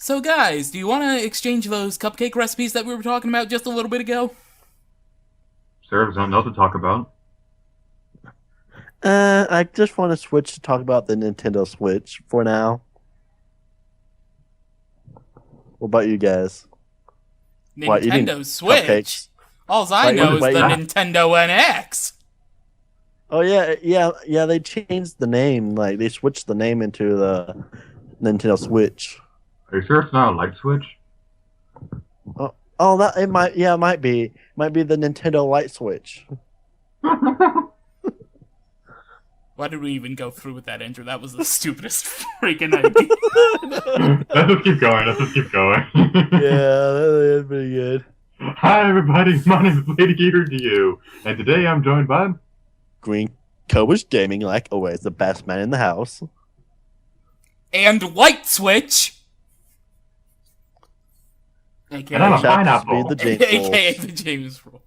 So guys, do you want to exchange those cupcake recipes that we were talking about just a little bit ago? Sir, there's nothing else to talk about. I just want to switch to talk about the Nintendo Switch for now. What about you guys? What, eating Nintendo Switch? cupcakes? Alls I Why, know is why the eating? Nintendo NX. Oh yeah. They changed the name. Like they switched the name into the Nintendo Switch. Are you sure it's not a light switch? Oh, that it might. Yeah, it might be the Nintendo Light Switch. Why did we even go through with that intro? That was the stupidest freaking idea. Let's just keep going. Let's just keep going. Yeah, that is pretty good. Hi, everybody. My name is L8RG8R2U, and today I'm joined by. Green Cobras Gaming, like always, the best man in the house. And Light Switch! And I'm a Which happens to pineapple. be the James AKA Rolls. the James Roll.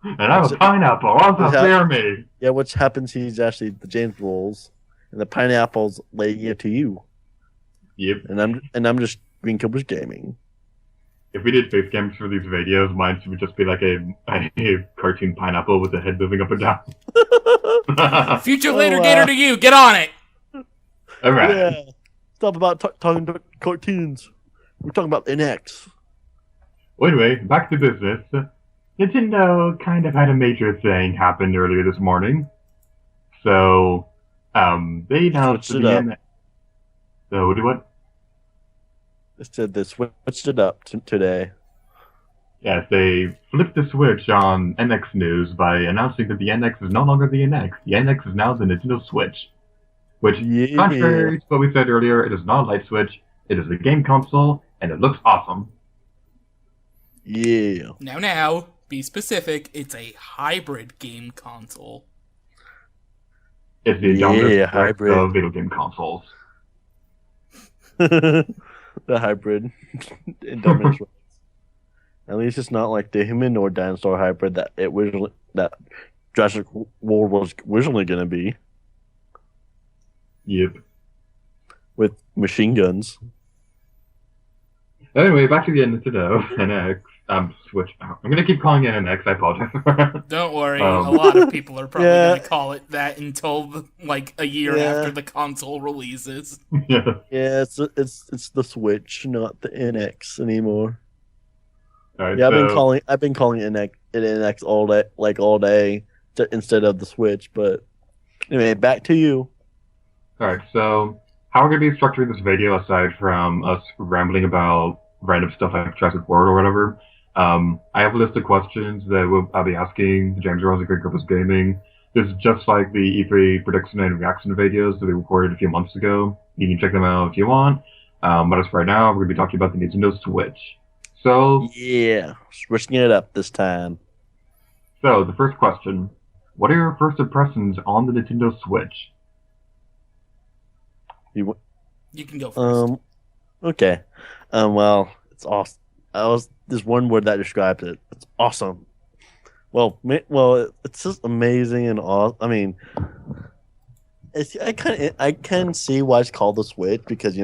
And I'm a pineapple. Also, fear me. Yeah, which happens he's actually the James Rolls, and the pineapple's laying it to you. Yep. And I'm just Green Cobras Gaming. If we did face cams for these videos, mine would just be like a cartoon pineapple with the head moving up and down. Future later gator to you, get on it! Alright. Yeah. Stop about talking to cartoons. We're talking about NX. Well, anyway, back to business. Nintendo kind of had a major thing happen earlier this morning. So, they announced Switched it the up. NX. So, do what? They said they switched it up today. Yes, they flipped the switch on NX News by announcing that the NX is no longer the NX. The NX is now the Nintendo Switch. Which, Yeah. contrary to what we said earlier, it is not a light switch. It is a game console, and it looks awesome. Yeah. Now, be specific, it's a hybrid game console. It's the Yeah, dominant hybrid. of video game consoles. The hybrid in dominance rights. At least it's not like the human or dinosaur hybrid that Jurassic World was originally going to be Yep. with machine guns. Anyway, back to the Nintendo NX. Switch. I'm gonna keep calling it NX. I apologize. Don't worry, Um, a lot of people are probably Yeah. going to call it that until, like, a year Yeah. after the console releases. Yeah. Yeah, it's the Switch, not the NX anymore. All right. Yeah, So, I've been calling it NX all day instead of the Switch. But anyway, back to you. all right. So, how we're gonna be structuring this video, aside from us rambling about random stuff like Jurassic World or whatever, I have a list of questions that I'll be asking the James Rolls and Greg Griffiths Gaming. This is just like the E3 prediction and reaction videos that we recorded a few months ago. You can check them out if you want. But as for right now, we're gonna be talking about the Nintendo Switch. So, Yeah, switching it up this time. the first question: what are your first impressions on the Nintendo Switch? You You can go first. Okay. Well, it's awesome. There's one word that describes it. It's awesome. Well, it's just amazing and awesome. I mean, I can see why it's called the Switch because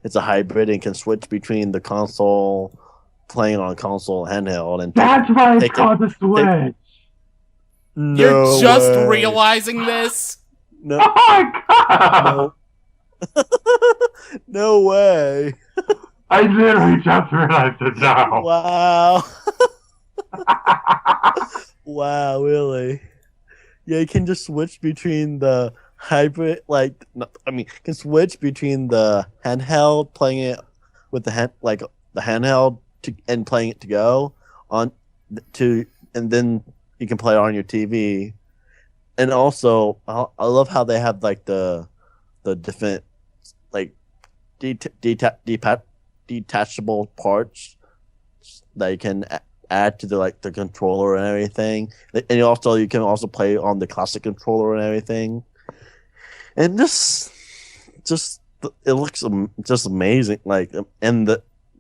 it's a hybrid and can switch between the console, playing on console, handheld, and That's why it's take it- called the Switch. You're just way. realizing this? No, Oh my god! no, no way! I literally just realized it now. Wow. Wow, really? Yeah, you can just switch between the hybrid, can switch between the handheld, playing it with the handheld and playing it to go and then you can play it on your TV. And also, I love how they have like the different like detachable parts that you can add to the controller and everything, and you can also play on the classic controller and everything, and it looks just amazing,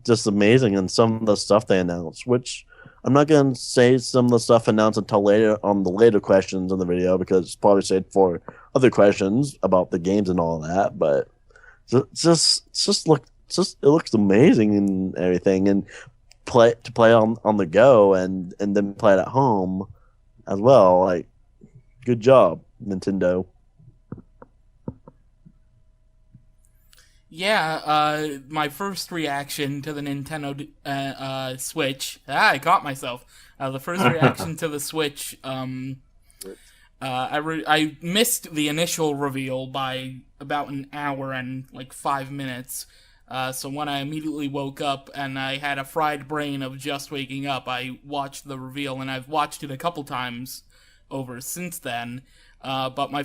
just amazing, and some of the stuff they announced, which I'm not gonna say some of the stuff announced until later on the later questions in the video because it's probably saved for other questions about the games and all that, but just it looks amazing and everything, and play on the go and then play it at home as well. Like, good job, Nintendo. Yeah, my first reaction to the Nintendo Switch. I caught myself. The first reaction to the Switch. I missed the initial reveal by about an hour and like 5 minutes. So when I immediately woke up and I had a fried brain of just waking up, I watched the reveal, and I've watched it a couple times over since then. But my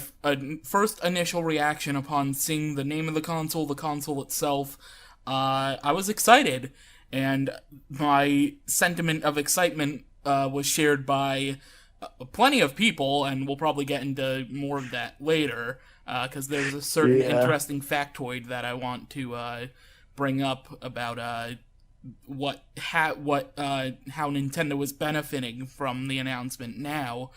first initial reaction upon seeing the name of the console itself, I was excited, and my sentiment of excitement was shared by plenty of people, and we'll probably get into more of that later, because there's a certain interesting factoid that I want to bring up about how Nintendo was benefiting from the announcement now.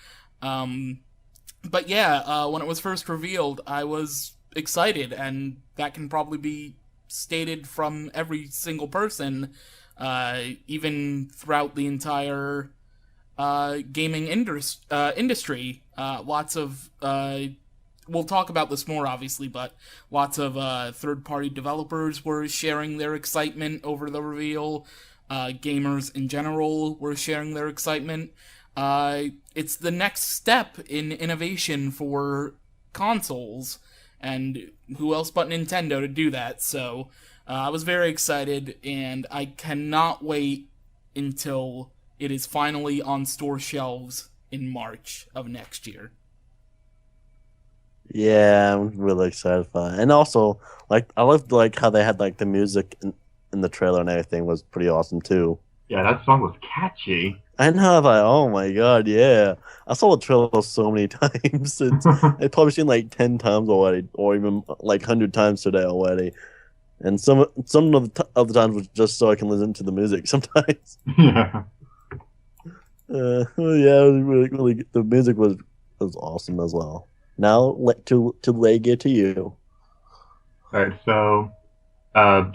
But yeah, when it was first revealed, I was excited, and that can probably be stated from every single person, even throughout the entire gaming industry. Lots of we'll talk about this more, obviously, but lots of third-party developers were sharing their excitement over the reveal. Gamers in general were sharing their excitement. It's the next step in innovation for consoles, and who else but Nintendo to do that? So I was very excited, and I cannot wait until it is finally on store shelves in March of next year. Yeah, I'm really excited for it. And also, like, I loved like how they had like the music in the trailer and everything was pretty awesome too. Yeah, that song was catchy. I know, like, oh my god, yeah. I saw the trailer so many times. I've probably seen like 10 times already, or even like 100 times today already. And some of the times was just so I can listen to the music sometimes. Yeah. Yeah, it was really good. The music was awesome as well. Now, to leg it to you. Alright, so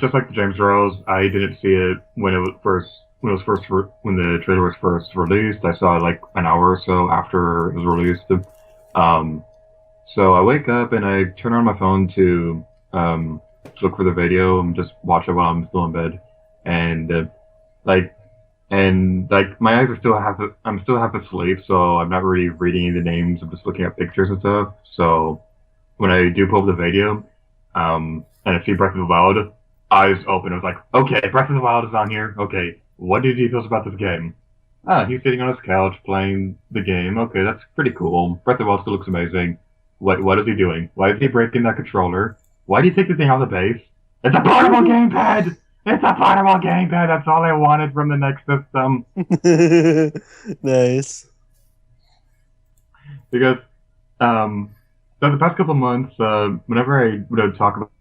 just like the TheJamesRolls, I didn't see it when the trailer was first released. I saw it like an hour or so after it was released. So I wake up and I turn on my phone to look for the video and just watch it while I'm still in bed, and my eyes are I'm still half asleep, so I'm not really reading the names. I'm just looking at pictures and stuff. So when I do pull up the video, and I see Breath of the Wild, eyes open. I was like, okay, Breath of the Wild is on here. Okay, what do you feel about this game? He's sitting on his couch playing the game. Okay, that's pretty cool. Breath of the Wild still looks amazing. What is he doing? Why is he breaking that controller? Why do you take the thing out of the base? It's a portable gamepad! It's a portable gamepad! That's all I wanted from the next system. Nice. Because, the past couple months, whenever I would talk about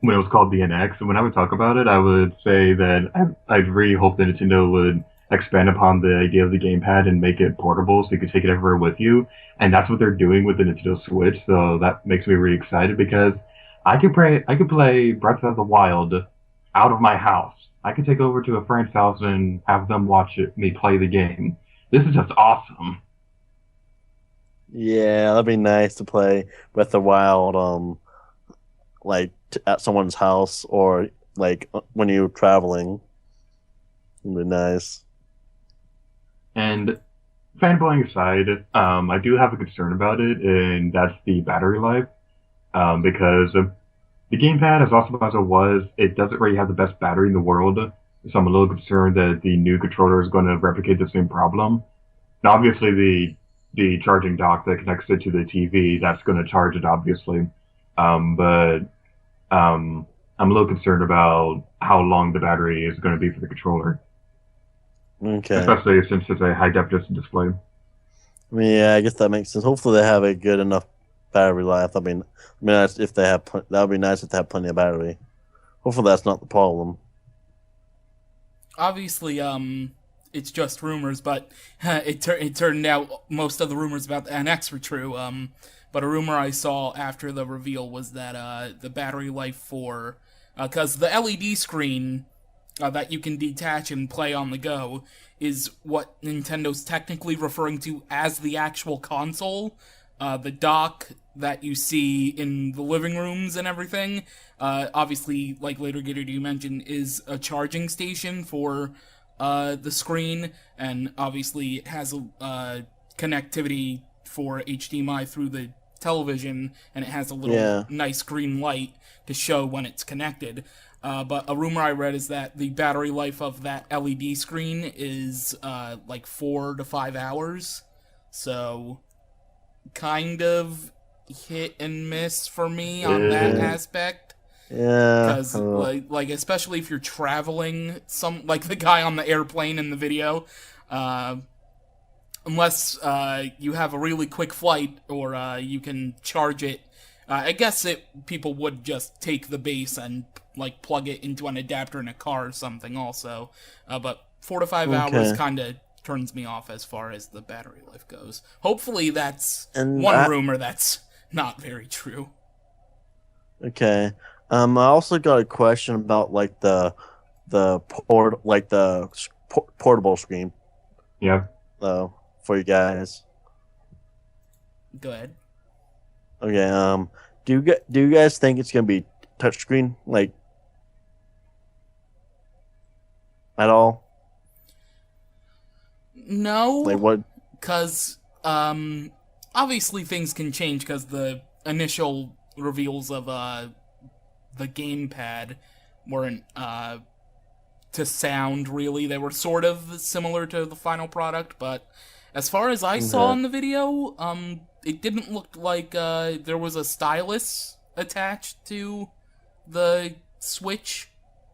when it was called the NX, and when I would talk about it, I would say that I'd really hope that Nintendo would expand upon the idea of the gamepad and make it portable so you could take it everywhere with you. And that's what they're doing with the Nintendo Switch, so that makes me really excited because I could play Breath of the Wild out of my house. I could take over to a friend's house and have them watch me play the game. This is just awesome. Yeah, that'd be nice to play Breath of the Wild, at someone's house or like when you're traveling. It'd be nice. And fanboying aside, I do have a concern about it, and that's the battery life. Because the gamepad, as awesome as it was, it doesn't really have the best battery in the world. So I'm a little concerned that the new controller is going to replicate the same problem. Now, obviously, the charging dock that connects it to the TV, that's going to charge it, obviously. But I'm a little concerned about how long the battery is going to be for the controller. Okay. Especially since it's a high-definition display. I mean, yeah, I guess that makes sense. Hopefully they have a good enough battery life. I mean, if they have, that would be nice if they have plenty of battery. Hopefully that's not the problem. Obviously, it's just rumors, but it turned out most of the rumors about the NX were true. But a rumor I saw after the reveal was that the battery life for because the LED screen that you can detach and play on the go is what Nintendo's technically referring to as the actual console. The dock that you see in the living rooms and everything, obviously, like later Gator you mentioned, is a charging station for the screen, and obviously it has connectivity for HDMI through the television, and it has a little nice green light to show when it's connected. But a rumor I read is that the battery life of that LED screen is like 4 to 5 hours. So, kind of hit and miss for me on that aspect. Yeah. Because, like, especially if you're traveling, like the guy on the airplane in the video, unless you have a really quick flight or you can charge it. I guess people would just take the base and like plug it into an adapter in a car or something also. But 4 to 5 hours kind of turns me off as far as the battery life goes. Hopefully that's rumor that's not very true. Okay. I also got a question about like the portable screen. Yeah. For you guys. Go ahead. Okay. Do you guys think it's gonna be touchscreen like at all? No. Like what? Because obviously things can change because the initial reveals of the gamepad weren't to sound really. They were sort of similar to the final product, but as far as I saw in the video, it didn't look like there was a stylus attached to the Switch.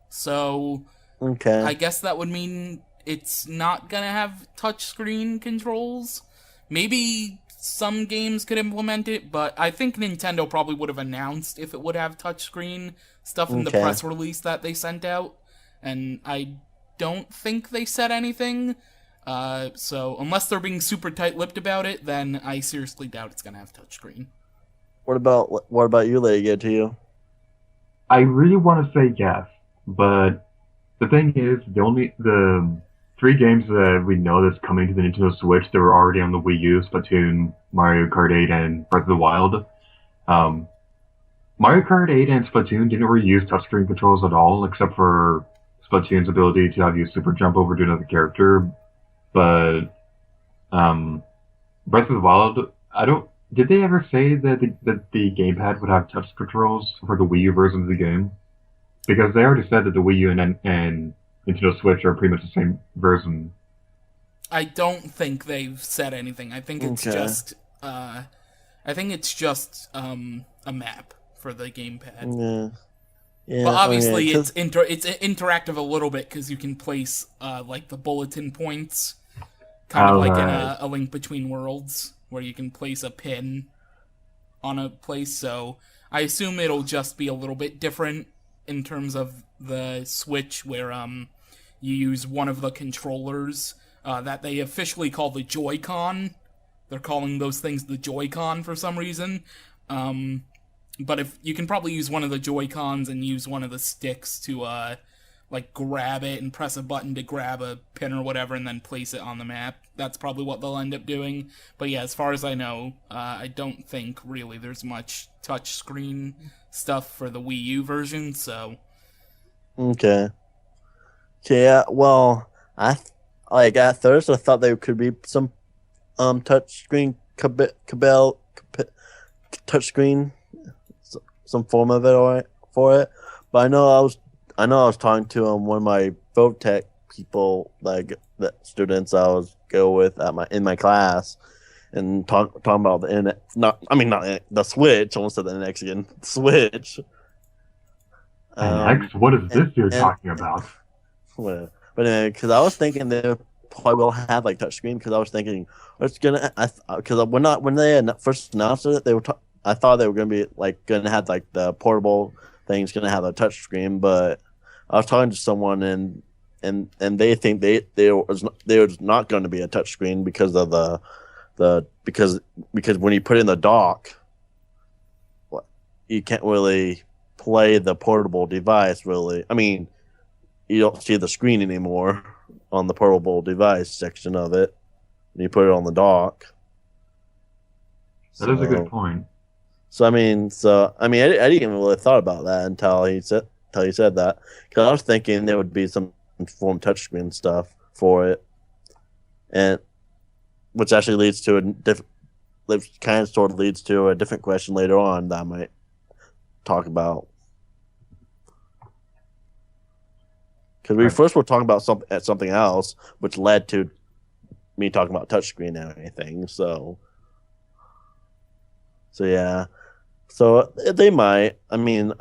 So I guess that would mean it's not gonna have touchscreen controls. Maybe some games could implement it, but I think Nintendo probably would have announced if it would have touchscreen stuff in the press release that they sent out. And I don't think they said anything. So unless they're being super tight-lipped about it, then I seriously doubt it's gonna have touchscreen. What about you, Lady? Get to you. I really want to say yes, but the thing is, the 3 games that we know that's coming to the Nintendo Switch that were already on the Wii U, Splatoon, Mario Kart 8, and Breath of the Wild. Mario Kart 8 and Splatoon didn't really use touchscreen controls at all, except for Splatoon's ability to have you super jump over to another character. But Breath of the Wild, did they ever say that the gamepad would have touch controls for the Wii U version of the game? Because they already said that the Wii U and Nintendo Switch are pretty much the same version. I don't think they've said anything. I think it's just a map for the gamepad. Yeah, but obviously it's interactive a little bit because you can place like the bulletin points, kind of like in a Link Between Worlds, where you can place a pin on a place. So I assume it'll just be a little bit different in terms of the Switch, where you use one of the controllers that they officially call the Joy-Con. They're calling those things the Joy-Con for some reason. But if you can probably use one of the Joy-Cons and use one of the sticks to like grab it and press a button to grab a pin or whatever and then place it on the map. That's probably what they'll end up doing. But yeah, as far as I know, I don't think really there's much touchscreen stuff for the Wii U version, so... Okay. Yeah, well, at first I thought there could be some touchscreen touchscreen, some form of it for it. But I know I was talking to one of my Votech people, like the students I was go with in my class, and talking about the internet. Not the Switch. I almost said the NX again. Switch. NX? What is this you're talking about? Well, but because I was thinking they probably will have like touchscreen, because I was thinking it's gonna. Because when they first announced it, I thought they were gonna be like gonna have like the portable thing's gonna have a touchscreen, but I was talking to someone and they think there was not going to be a touchscreen because of because when you put in the dock, you can't really play the portable device. Really, I mean, you don't see the screen anymore on the portable device section of it. And you put it on the dock. That is a good point. I didn't even really thought about that until he said that, because I was thinking there would be some form touchscreen stuff for it, and which actually leads to leads to a different question later on that I might talk about. Because we first were talking about something else, which led to me talking about touchscreen and everything. So yeah. So they might. I mean,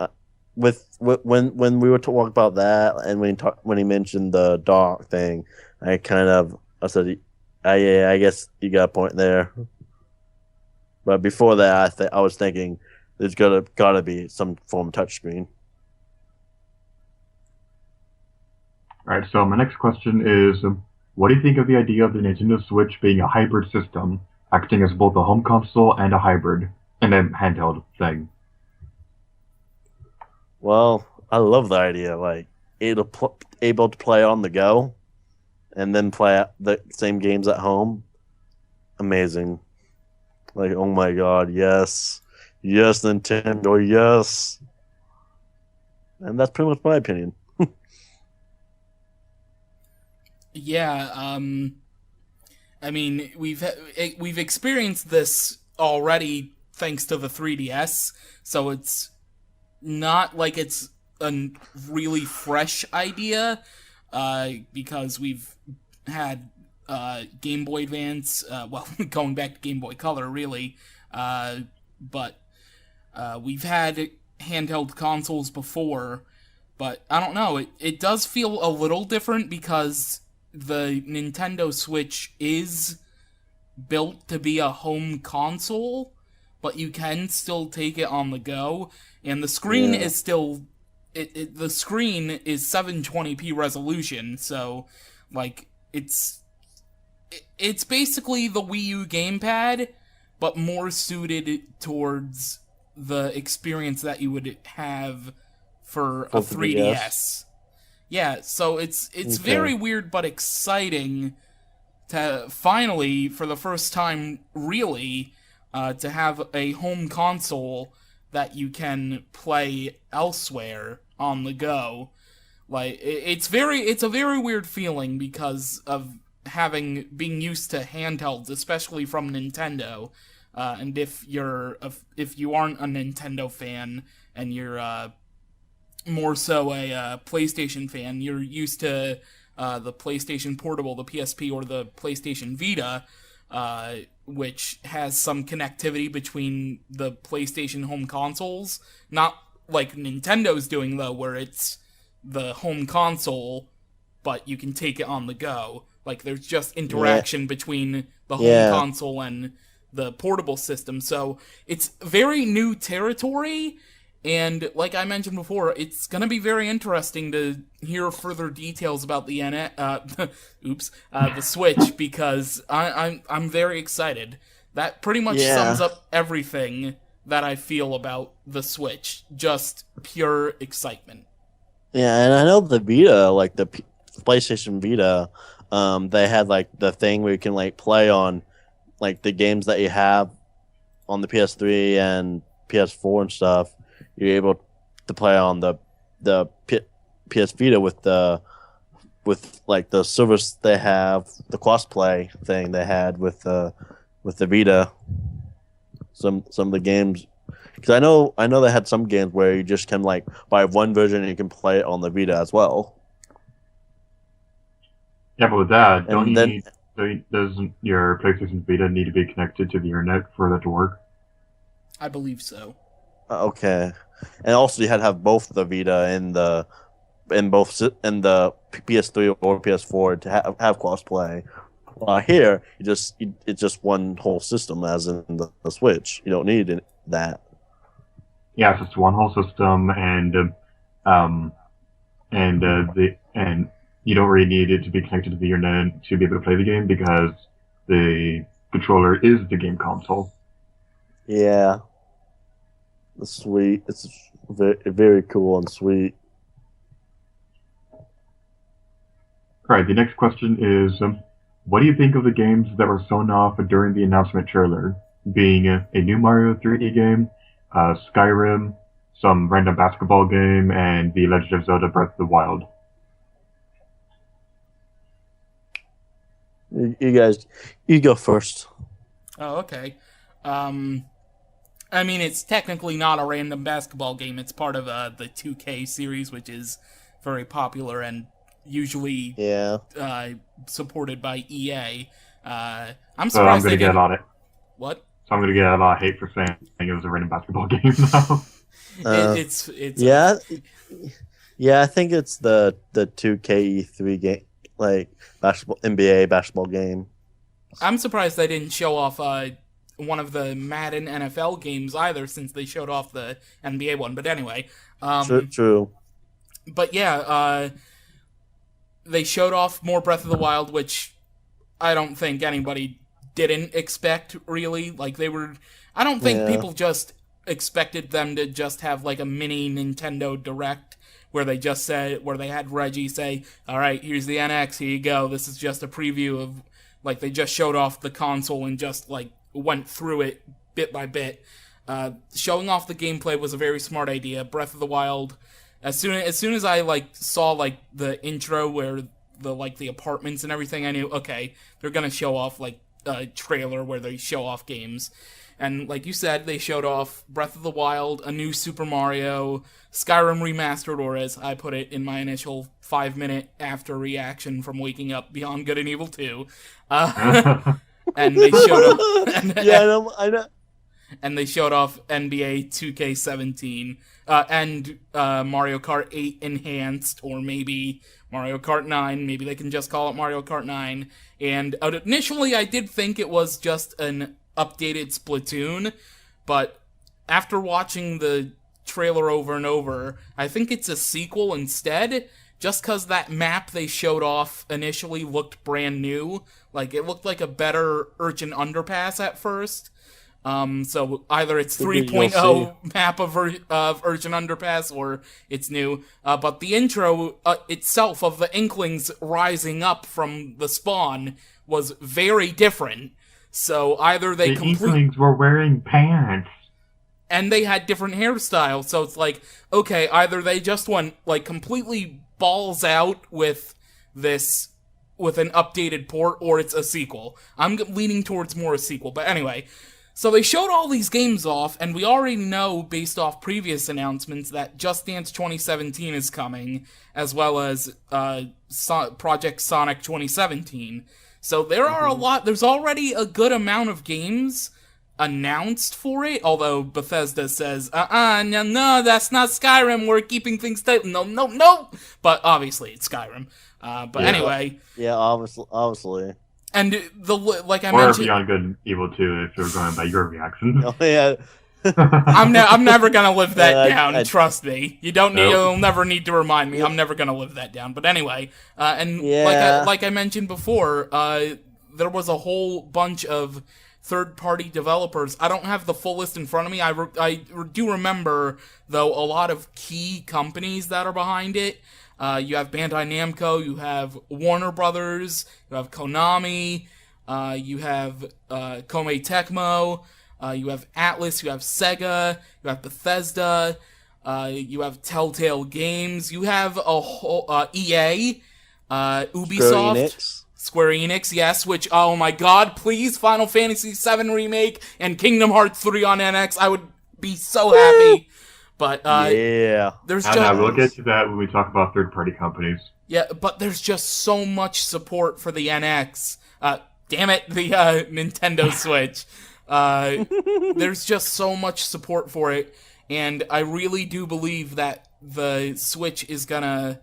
when we were talking about that, and when he mentioned the dock thing, I said, yeah, I guess you got a point there. But before that, I was thinking there's gotta be some form of touchscreen. All right. So my next question is, what do you think of the idea of the Nintendo Switch being a hybrid system, acting as both a home console and a hybrid, and a handheld thing? Well, I love the idea, like able to play on the go, and then play the same games at home. Amazing! Like, oh my god, yes, Nintendo, yes. And that's pretty much my opinion. Yeah, I mean, we've experienced this already thanks to the 3DS, so it's not like it's a really fresh idea, because we've had Game Boy Advance, going back to Game Boy Color, really, but we've had handheld consoles before, but I don't know, it does feel a little different because the Nintendo Switch is built to be a home console, but you can still take it on the go, and the screen is still the screen is 720p resolution, so like it's basically the Wii U gamepad, but more suited towards the experience that you would have for a 3DS. Yeah, so it's very weird but exciting to finally, for the first time, really, to have a home console that you can play elsewhere on the go. Like, it's a very weird feeling because of being used to handhelds, especially from Nintendo. And if you aren't a Nintendo fan and you're more so a PlayStation fan, you're used to the PlayStation Portable, the PSP, or the PlayStation Vita, which has some connectivity between the PlayStation home consoles. Not like Nintendo's doing, though, where it's the home console, but you can take it on the go. Like, there's just interaction between the home console and the portable system. So it's very new territory, and like I mentioned before, it's gonna be very interesting to hear further details about the the Switch, because I'm very excited. That pretty much sums up everything that I feel about the Switch. Just pure excitement. Yeah, and I know the Vita, like the PlayStation Vita, they had like the thing where you can like play on like the games that you have on the PS3 and PS4 and stuff. You're able to play on the PS Vita with like the service they have, the crossplay thing they had with the Vita. Some of the games, because I know they had some games where you just can like buy one version and you can play it on the Vita as well. Yeah, but with that, doesn't your PlayStation Vita need to be connected to the internet for that to work? I believe so. Okay, and also you had to have both the Vita and the PS3 or PS4 to have crossplay. Here, it's just one whole system, as in the Switch. You don't need that. Yeah, it's just one whole system, and you don't really need it to be connected to the internet to be able to play the game, because the controller is the game console. Yeah, that's sweet. It's very, very cool and sweet. All right, the next question is, what do you think of the games that were shown off during the announcement trailer? Being a new Mario 3D game, Skyrim, some random basketball game, and The Legend of Zelda Breath of the Wild. You guys, you go first. Oh, okay. I mean, it's technically not a random basketball game. It's part of the 2K series, which is very popular and usually supported by EA. I'm So I'm surprised going to they get didn't... on it. What? So I'm going to get a lot of hate for saying it was a random basketball game now. It's yeah. I think it's the 2K3 game, like basketball NBA basketball game. I'm surprised they didn't show off one of the Madden NFL games either, since they showed off the NBA one. But anyway, True. But yeah, they showed off more Breath of the Wild, which I don't think anybody didn't expect, really. Like, I don't think people just expected them to just have, like, a mini Nintendo Direct where they had Reggie say, all right, here's the NX, here you go. This is just a preview of, like, they just showed off the console and just, like, went through it bit by bit. Showing off the gameplay was a very smart idea. Breath of the Wild, as soon as I, like, saw, like, the intro where the apartments and everything, I knew, okay, they're gonna show off, like, a trailer where they show off games. And like you said, they showed off Breath of the Wild, a new Super Mario, Skyrim Remastered, or as I put it in my initial 5-minute after reaction from waking up, Beyond Good and Evil 2. And they showed off... I know. And they showed off NBA 2K17, and Mario Kart 8 Enhanced, or maybe Mario Kart 9, maybe they can just call it Mario Kart 9, and initially I did think it was just an updated Splatoon, but after watching the trailer over and over, I think it's a sequel instead, just because that map they showed off initially looked brand new. Like, it looked like a better Urchin Underpass at first. So either it's 3.0 map of Urchin Underpass or it's new. But the intro itself of the Inklings rising up from the spawn was very different. So either the Inklings were wearing pants. And they had different hairstyles. So it's like, okay, either they just went like completely balls out with an updated port, or it's a sequel. I'm leaning towards more a sequel. But anyway, so they showed all these games off, and we already know, based off previous announcements, that Just Dance 2017 is coming, as well as Project Sonic 2017. So there are there's already a good amount of games announced for it, although Bethesda says, no, that's not Skyrim, we're keeping things tight. No. But obviously it's Skyrim. Anyway. Yeah, obviously. And like I mentioned, or Beyond Good and Evil 2, if you're going by your reaction. Oh, yeah. I'm never gonna live that down. Trust me. You'll never need to remind me. I'm never gonna live that down. But anyway, like I mentioned before, there was a whole bunch of third-party developers. I don't have the full list in front of me. I do remember, though, a lot of key companies that are behind it. You have Bandai Namco, you have Warner Brothers, you have Konami, you have Koei Tecmo, you have Atlas, you have Sega, you have Bethesda, you have Telltale Games, you have a whole EA, Ubisoft, Square Enix, yes, which, oh my god, please, Final Fantasy VII Remake and Kingdom Hearts 3 on NX, I would be so happy. But there's we'll get to that when we talk about third-party companies. Yeah, but there's just so much support for the NX. Damn it, the Nintendo Switch. There's just so much support for it, and I really do believe that the Switch is gonna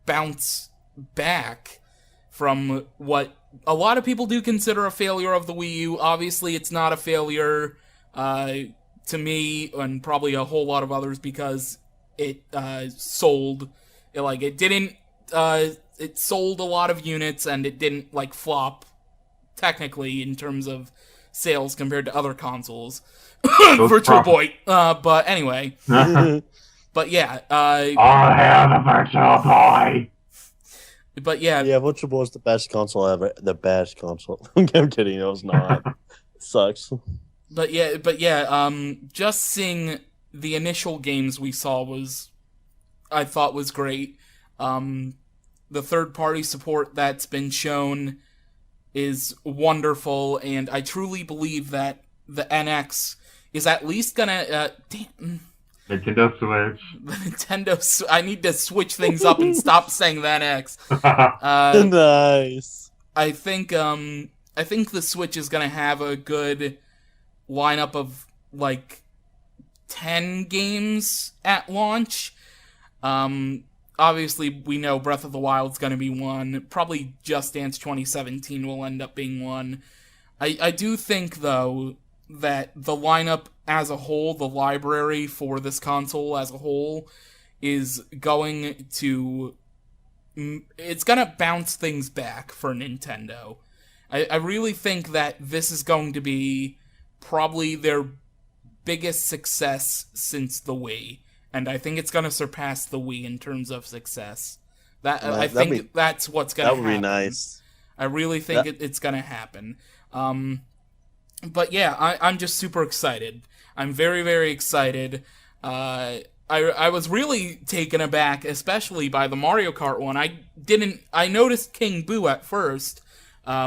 bounce back from what a lot of people do consider a failure of the Wii U. Obviously, it's not a failure to me and probably a whole lot of others because it sold. It sold a lot of units and it didn't flop technically in terms of sales compared to other consoles. Those Virtual profits. Boy. But anyway, but yeah, I have a Virtual Boy. but yeah, Yeah, Virtual Boy is the best console ever. The best console. I'm kidding. It was not. It sucks. but yeah. Just seeing the initial games we saw I thought was great. The third-party support that's been shown is wonderful, and I truly believe that the NX is at least gonna. Nintendo Switch. The Nintendo. I need to switch things up and stop saying the NX. Nice. I think the Switch is gonna have a good lineup of like 10 games at launch. Obviously, we know Breath of the Wild's going to be one. Probably Just Dance 2017 will end up being one. I do think, though, that the lineup as a whole, the library for this console as a whole, is going to... It's going to bounce things back for Nintendo. I really think that this is going to be probably their biggest success since the Wii. And I think it's going to surpass the Wii in terms of success. I think that's what's going to happen. That would be nice. I really think it's going to happen. But yeah, I'm just super excited. I'm very, very excited. I was really taken aback, especially by the Mario Kart one. I noticed King Boo at first,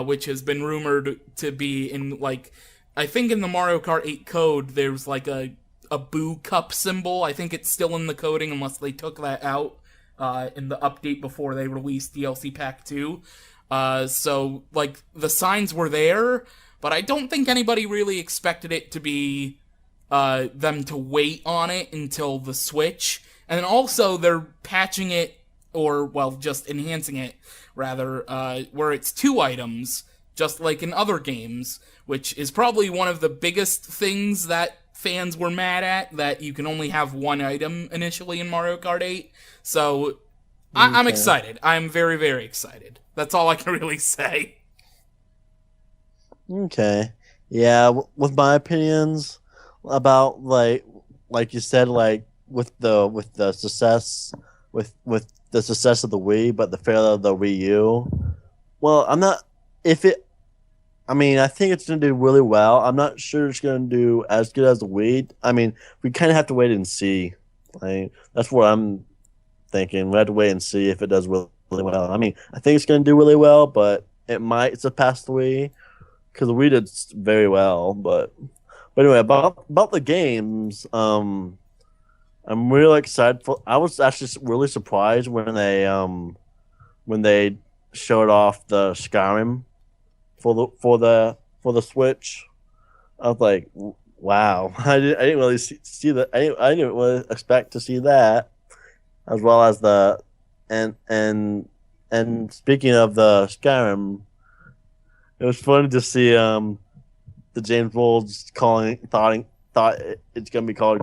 which has been rumored to be in, like, I think in the Mario Kart 8 code, there's like a Boo Cup symbol. I think it's still in the coding unless they took that out in the update before they released DLC Pack 2. So, like, the signs were there, but I don't think anybody really expected it to be them to wait on it until the Switch. And then also they're patching it, or, well, just enhancing it, rather, where it's 2 items, just like in other games, which is probably one of the biggest things that fans were mad at, that you can only have 1 item initially in Mario Kart 8. So, I'm excited. I'm very, very excited. That's all I can really say. Okay. Yeah, with my opinions about like you said, like with the success with the success of the Wii, but the failure of the Wii U. Well, I'm not. I mean, I think it's going to do really well. I'm not sure it's going to do as good as the Wii. I mean, we kind of have to wait and see. Like, that's what I'm thinking. We have to wait and see if it does really well. I mean, I think it's going to do really well, but it might surpass the Wii because the Wii did very well. But anyway, about the games, I'm really excited for. I was actually really surprised when they showed off the Skyrim for the Switch. I was like, wow! I didn't really see that. I didn't really expect to see that, as well as the and speaking of the Skyrim, it was funny to see TheJamesRolls thought it's gonna be called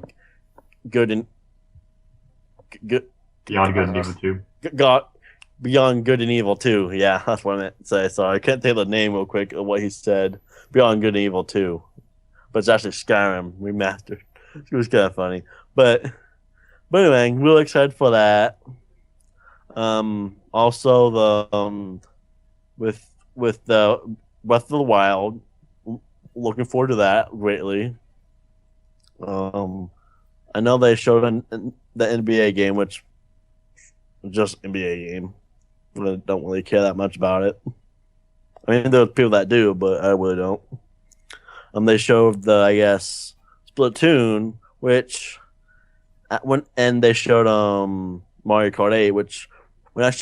Good Beyond Good and Evil 2. Beyond Good and Evil 2. Yeah, that's what I meant to say. Sorry, I can't think of the name real quick of what he said. Beyond Good and Evil 2. But it's actually Skyrim remastered. It was kind of funny. But anyway, really excited for that. Also the with the Breath of the Wild, looking forward to that greatly. I know they showed the NBA game, which is just NBA game. I don't really care that much about it. I mean, there's people that do, but I really don't. They showed I guess Splatoon, which and they showed Mario Kart 8, which when they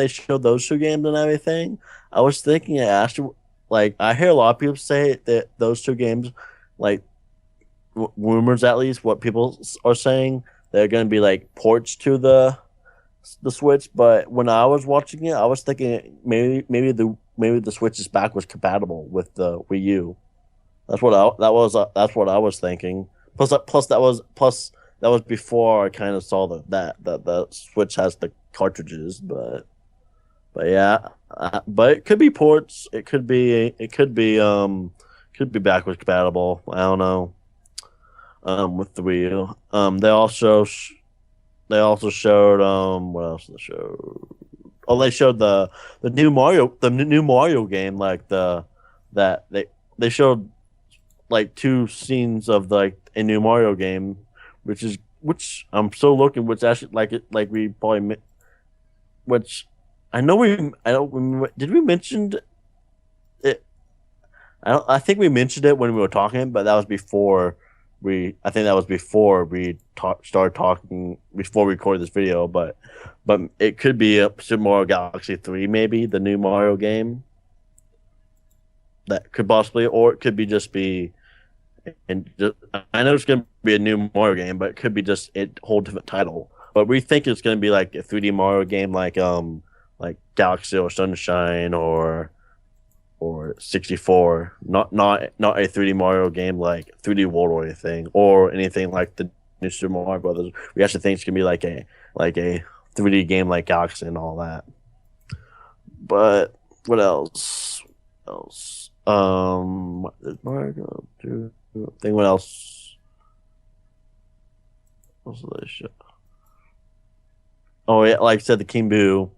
showed those 2 games and everything, I was thinking actually, like, I hear a lot of people say that those 2 games, like, rumors at least, what people are saying, they're going to be like ports to the Switch. But when I was watching it, I was thinking maybe the Switch's backwards compatible with the Wii U. That's what I was thinking. Plus that was before I kind of saw that the Switch has the cartridges, but yeah, but it could be ports. It could be could be backwards compatible. I don't know. With the Wii U. They also showed what else did they show? Oh, they showed the new Mario game, like that they showed like 2 scenes of like a new Mario game, which I'm still looking, which actually like we probably which I know I don't did we mention it? I think we mentioned it when we were talking, but that was before I think that was before we started talking, before we recorded this video, but it could be a Super Mario Galaxy 3, maybe the new Mario game. That could possibly, or it could be just be, and just, I know it's going to be a new Mario game, but it could be just a whole different title. But we think it's going to be like a 3D Mario game, like Galaxy or Sunshine or 64, not a 3D Mario game like 3D World or anything like the new Super Mario Brothers. We actually think it's gonna be like a 3D game like Galaxy and all that. But what else? What did Mario do? Think what else? What's the show? Oh yeah, like I said, the King Boo,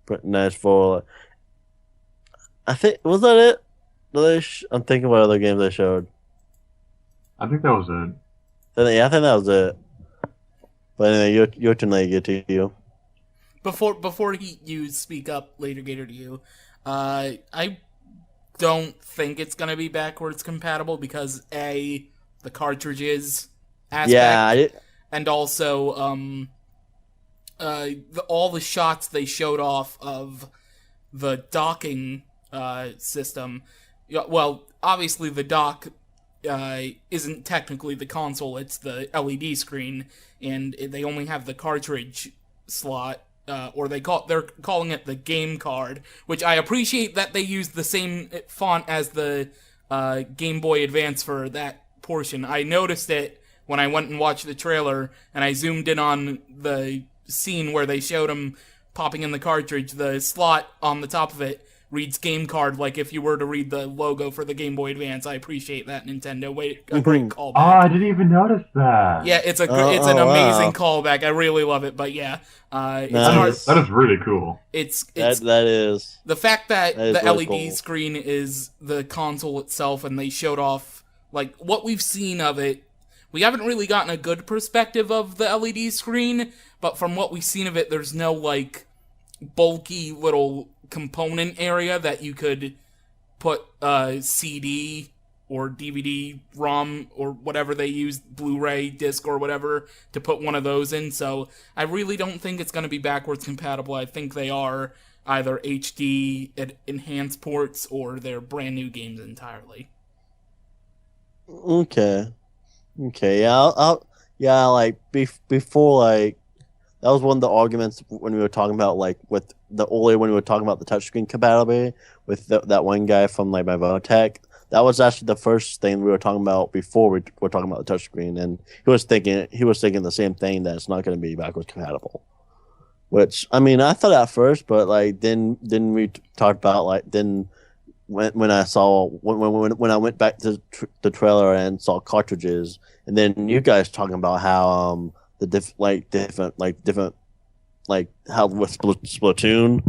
pretty nice for. I think was that it. I'm thinking what other games they showed. I think that was it. Yeah, I think that was it. But anyway, your turn. I get to you. Before you speak up later, Gator, to you, I don't think it's gonna be backwards compatible because the cartridges aspect, and also all the shots they showed off of the docking system. Well, obviously the dock isn't technically the console; it's the LED screen, and they only have the cartridge slot, or they're calling it the game card, which I appreciate that they used the same font as the Game Boy Advance for that portion. I noticed it when I went and watched the trailer, and I zoomed in on the scene where they showed him popping in the cartridge. The slot on the top of it reads game card, like if you were to read the logo for the Game Boy Advance. I appreciate that, Nintendo. A great callback. Oh, I didn't even notice that. Yeah, it's an amazing callback. I really love it. But yeah, nice. That is really cool. That is the fact that the really LED cool. screen is the console itself, and they showed off like what we've seen of it. We haven't really gotten a good perspective of the LED screen, but from what we've seen of it, there's no like bulky little component area that you could put CD or DVD ROM or whatever they use, Blu-ray disc or whatever, to put one of those in. So I really don't think it's going to be backwards compatible. I think they are either HD enhanced ports or they're brand new games entirely. Okay, yeah. Like before, like that was one of the arguments when we were talking about when we were talking about the touchscreen compatibility with that one guy from like my Votech. That was actually the first thing we were talking about before we were talking about the touchscreen, and he was thinking the same thing, that it's not going to be backwards compatible. Which I mean, I thought at first, but like then we talked about like then when I saw when I went back to the trailer and saw cartridges, and then you guys talking about how different how with Splatoon,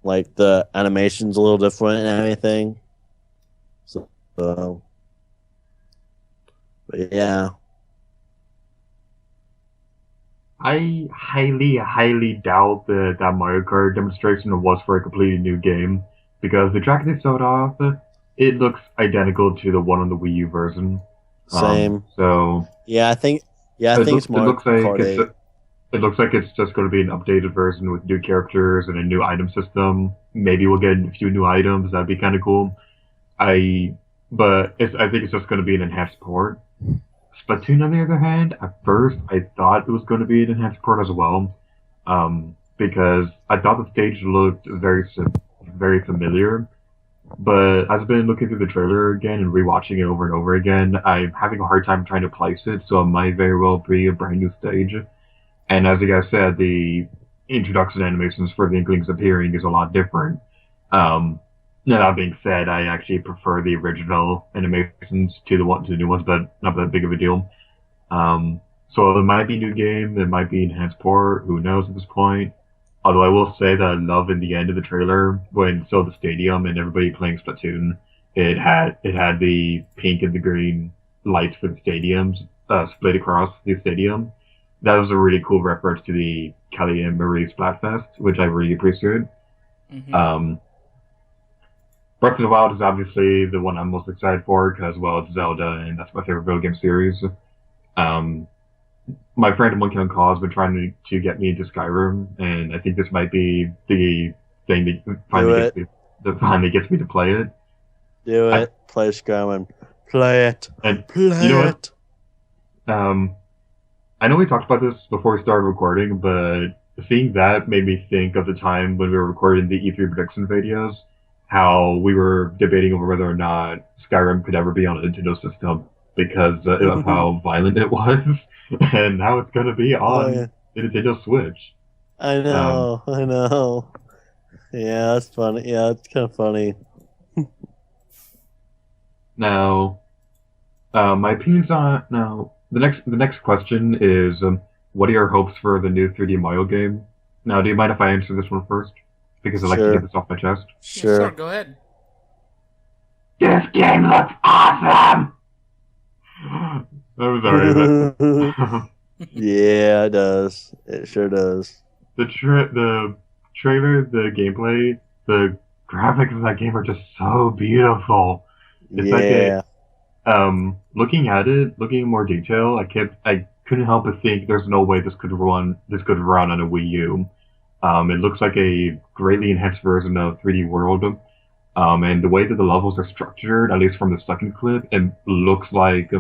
like the animation's a little different and everything. So, but yeah. I highly doubt that Mario Kart demonstration was for a completely new game, because the track they showed off, it looks identical to the one on the Wii U version. Same. So I think it's Mario Kart 8. It looks like it's just going to be an updated version with new characters and a new item system. Maybe we'll get a few new items. That'd be kind of cool. I think it's just going to be an enhanced port. Splatoon, on the other hand, at first I thought it was going to be an enhanced port as well, because I thought the stage looked very familiar. But as I've been looking through the trailer again and rewatching it over and over again, I'm having a hard time trying to place it, so it might very well be a brand new stage. And as you guys said, the introduction animations for the Inklings appearing is a lot different. Now, that being said, I actually prefer the original animations to the new ones, but not that big of a deal. Um, so it might be new game, it might be enhanced port, who knows at this point. Although I will say that I love in the end of the trailer when so the stadium and everybody playing Splatoon, it had the pink and the green lights for the stadiums split across the stadium. That was a really cool reference to the Cali and Marie Splatfest, which I really appreciate. Hmm. Um, Breath of the Wild is obviously the one I'm most excited for because, well, it's Zelda and that's my favorite video game series. Um, my friend Monkey on Call has been trying to get me into Skyrim, and I think this might be the thing that Do it. finally gets me to play it. Do I, it. Play Skyrim. Play it. and you know Play what? it. Um, I know we talked about this before we started recording, but seeing that made me think of the time when we were recording the E3 prediction videos, how we were debating over whether or not Skyrim could ever be on a Nintendo system because of how violent it was, and now it's going to be Oh on yeah. the Nintendo Switch. I Um, know. I know. Yeah, that's funny. Yeah, it's kind of funny. Now, my opinions on now the next question is, what are your hopes for the new 3D Mario game? Now, do you mind if I answer this one first? Because I'd like to get Sure. this off my chest. Yeah, sure, Sure. go ahead. This game looks awesome. I'm sorry. Yeah, it does. It sure does. The trailer, the gameplay, the graphics of that game are just so beautiful. It's like Yeah. looking at it, looking in more detail, I couldn't help but think there's no way this could run on a Wii U. It looks like a greatly enhanced version of 3D World. And the way that the levels are structured, at least from the second clip, it looks like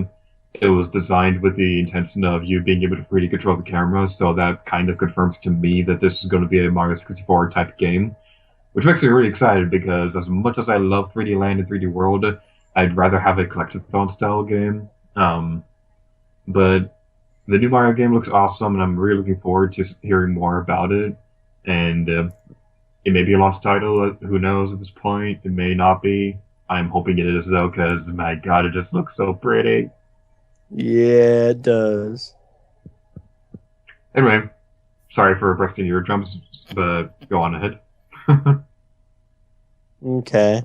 it was designed with the intention of you being able to freely control the camera. So that kind of confirms to me that this is going to be a Mario 64 type game, which makes me really excited because as much as I love 3D Land and 3D World, I'd rather have a collectathon style game. But the new Mario game looks awesome, and I'm really looking forward to hearing more about it. And it may be a launch title. Who knows at this point? It may not be. I'm hoping it is though, because my God, it just looks so pretty. Yeah, it does. Anyway, sorry for bursting your drums, but go on ahead. Okay.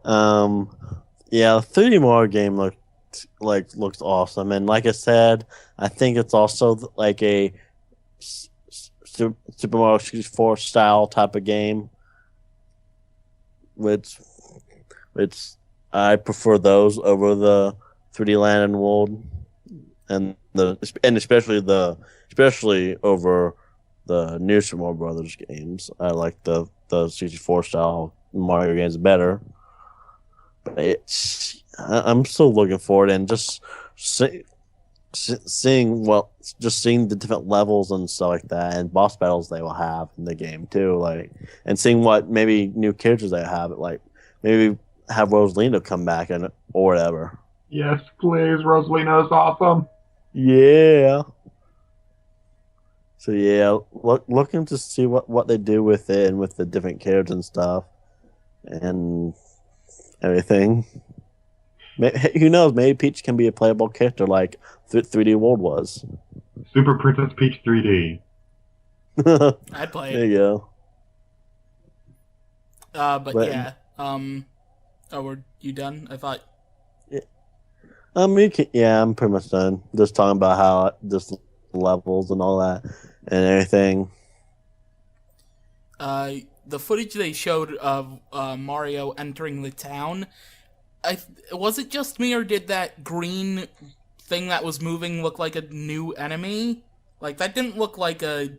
Um, yeah, the 3D Mario game looks awesome, and like I said, I think it's also like a Super Mario 64 style type of game, which I prefer those over the 3D Land and World, and especially over the new Super Mario Brothers games. I like the 64 style Mario games better. But I'm still looking forward and just seeing seeing the different levels and stuff like that, and boss battles they will have in the game too, like, and seeing what maybe new characters they have, like maybe have Rosalina come back and or whatever. Yes, please. Rosalina is awesome. Yeah. So yeah, looking to see what they do with it and with the different characters and stuff and everything. Who knows? Maybe Peach can be a playable character like 3D World was. Super Princess Peach 3D. I'd play There it. you go. But But yeah. Oh, were you done? I thought. yeah, I'm pretty much done. Just talking about how just levels and all that and everything. The footage they showed of Mario entering the town, was it just me, or did that green thing that was moving look like a new enemy? Like, that didn't look like a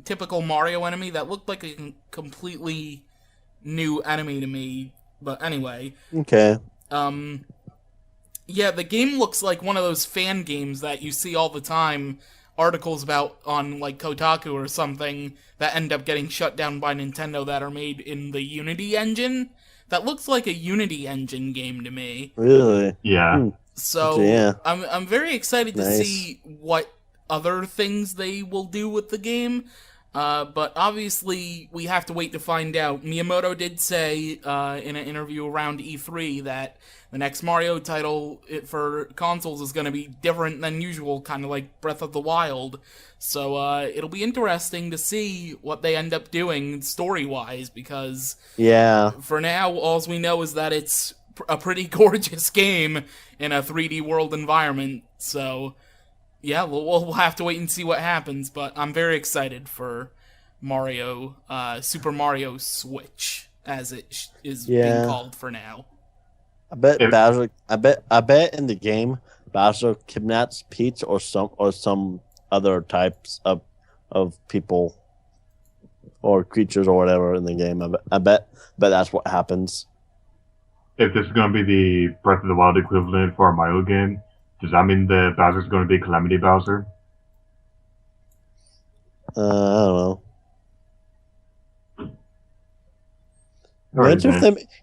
typical Mario enemy. That looked like a completely new enemy to me. But anyway, Okay. yeah, the game looks like one of those fan games that you see all the time, articles about on like Kotaku or something, that end up getting shut down by Nintendo that are made in the Unity engine. That looks like a Unity engine game to me. Really? Yeah. So Yeah. I'm very excited to Nice. see what other things they will do with the game. But obviously, we have to wait to find out. Miyamoto did say in an interview around E3 that the next Mario title for consoles is going to be different than usual, kind of like Breath of the Wild. So it'll be interesting to see what they end up doing story-wise, because Yeah. for now, all we know is that it's a pretty gorgeous game in a 3D world environment. So yeah, we'll have to wait and see what happens, but I'm very excited for Mario, Super Mario Switch, as it is being called for now. I bet Bowser. I bet in the game Bowser kidnaps Peach or some other types of people or creatures or whatever in the game. I bet that's what happens. If this is going to be the Breath of the Wild equivalent for a Mario game, does that mean that Bowser's going to be Calamity Bowser? I don't know. Right,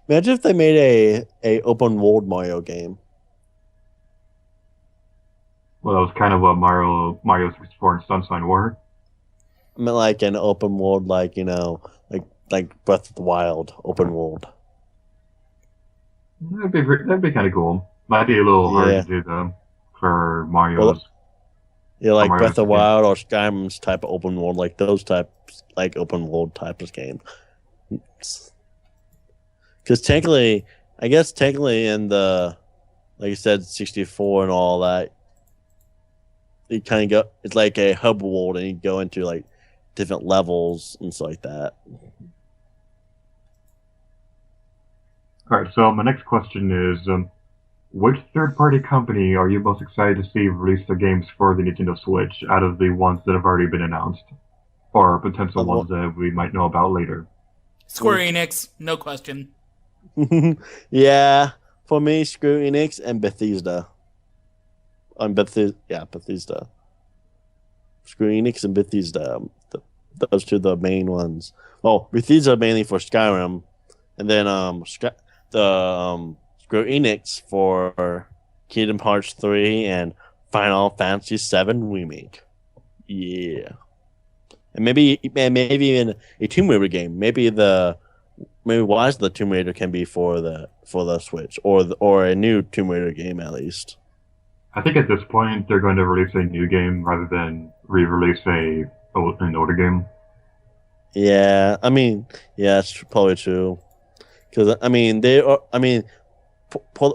Imagine if they made a open world Mario game. Well, that was kind of what Mario 64 and Sunshine were. I mean, like an open world, like like Breath of the Wild open world. That'd be kind of cool. Might be a little hard to do though for Mario's. Yeah, like Mario's Breath of the game. Wild or Skyrim's type of open world, like those types, like open world type of game. Because technically in the, like you said, 64 and all that, you kind of go. It's like a hub world, and you go into like different levels and stuff like that. All right. So my next question is, which third-party company are you most excited to see release their games for the Nintendo Switch out of the ones that have already been announced, or potential ones that we might know about later? Square Enix, no question. Yeah, for me, Square Enix and Bethesda. Bethesda. Square Enix and Bethesda. Those two are the main ones. Oh, Bethesda mainly for Skyrim, and then Square Enix for Kingdom Hearts 3 and Final Fantasy 7 Remake. Yeah, and maybe even a Tomb Raider game. Maybe Rise of the Tomb Raider can be for the Switch, or a new Tomb Raider game at least. I think at this point they're going to release a new game rather than re-release an older game. Yeah, I mean, yeah, it's probably true. Because I mean,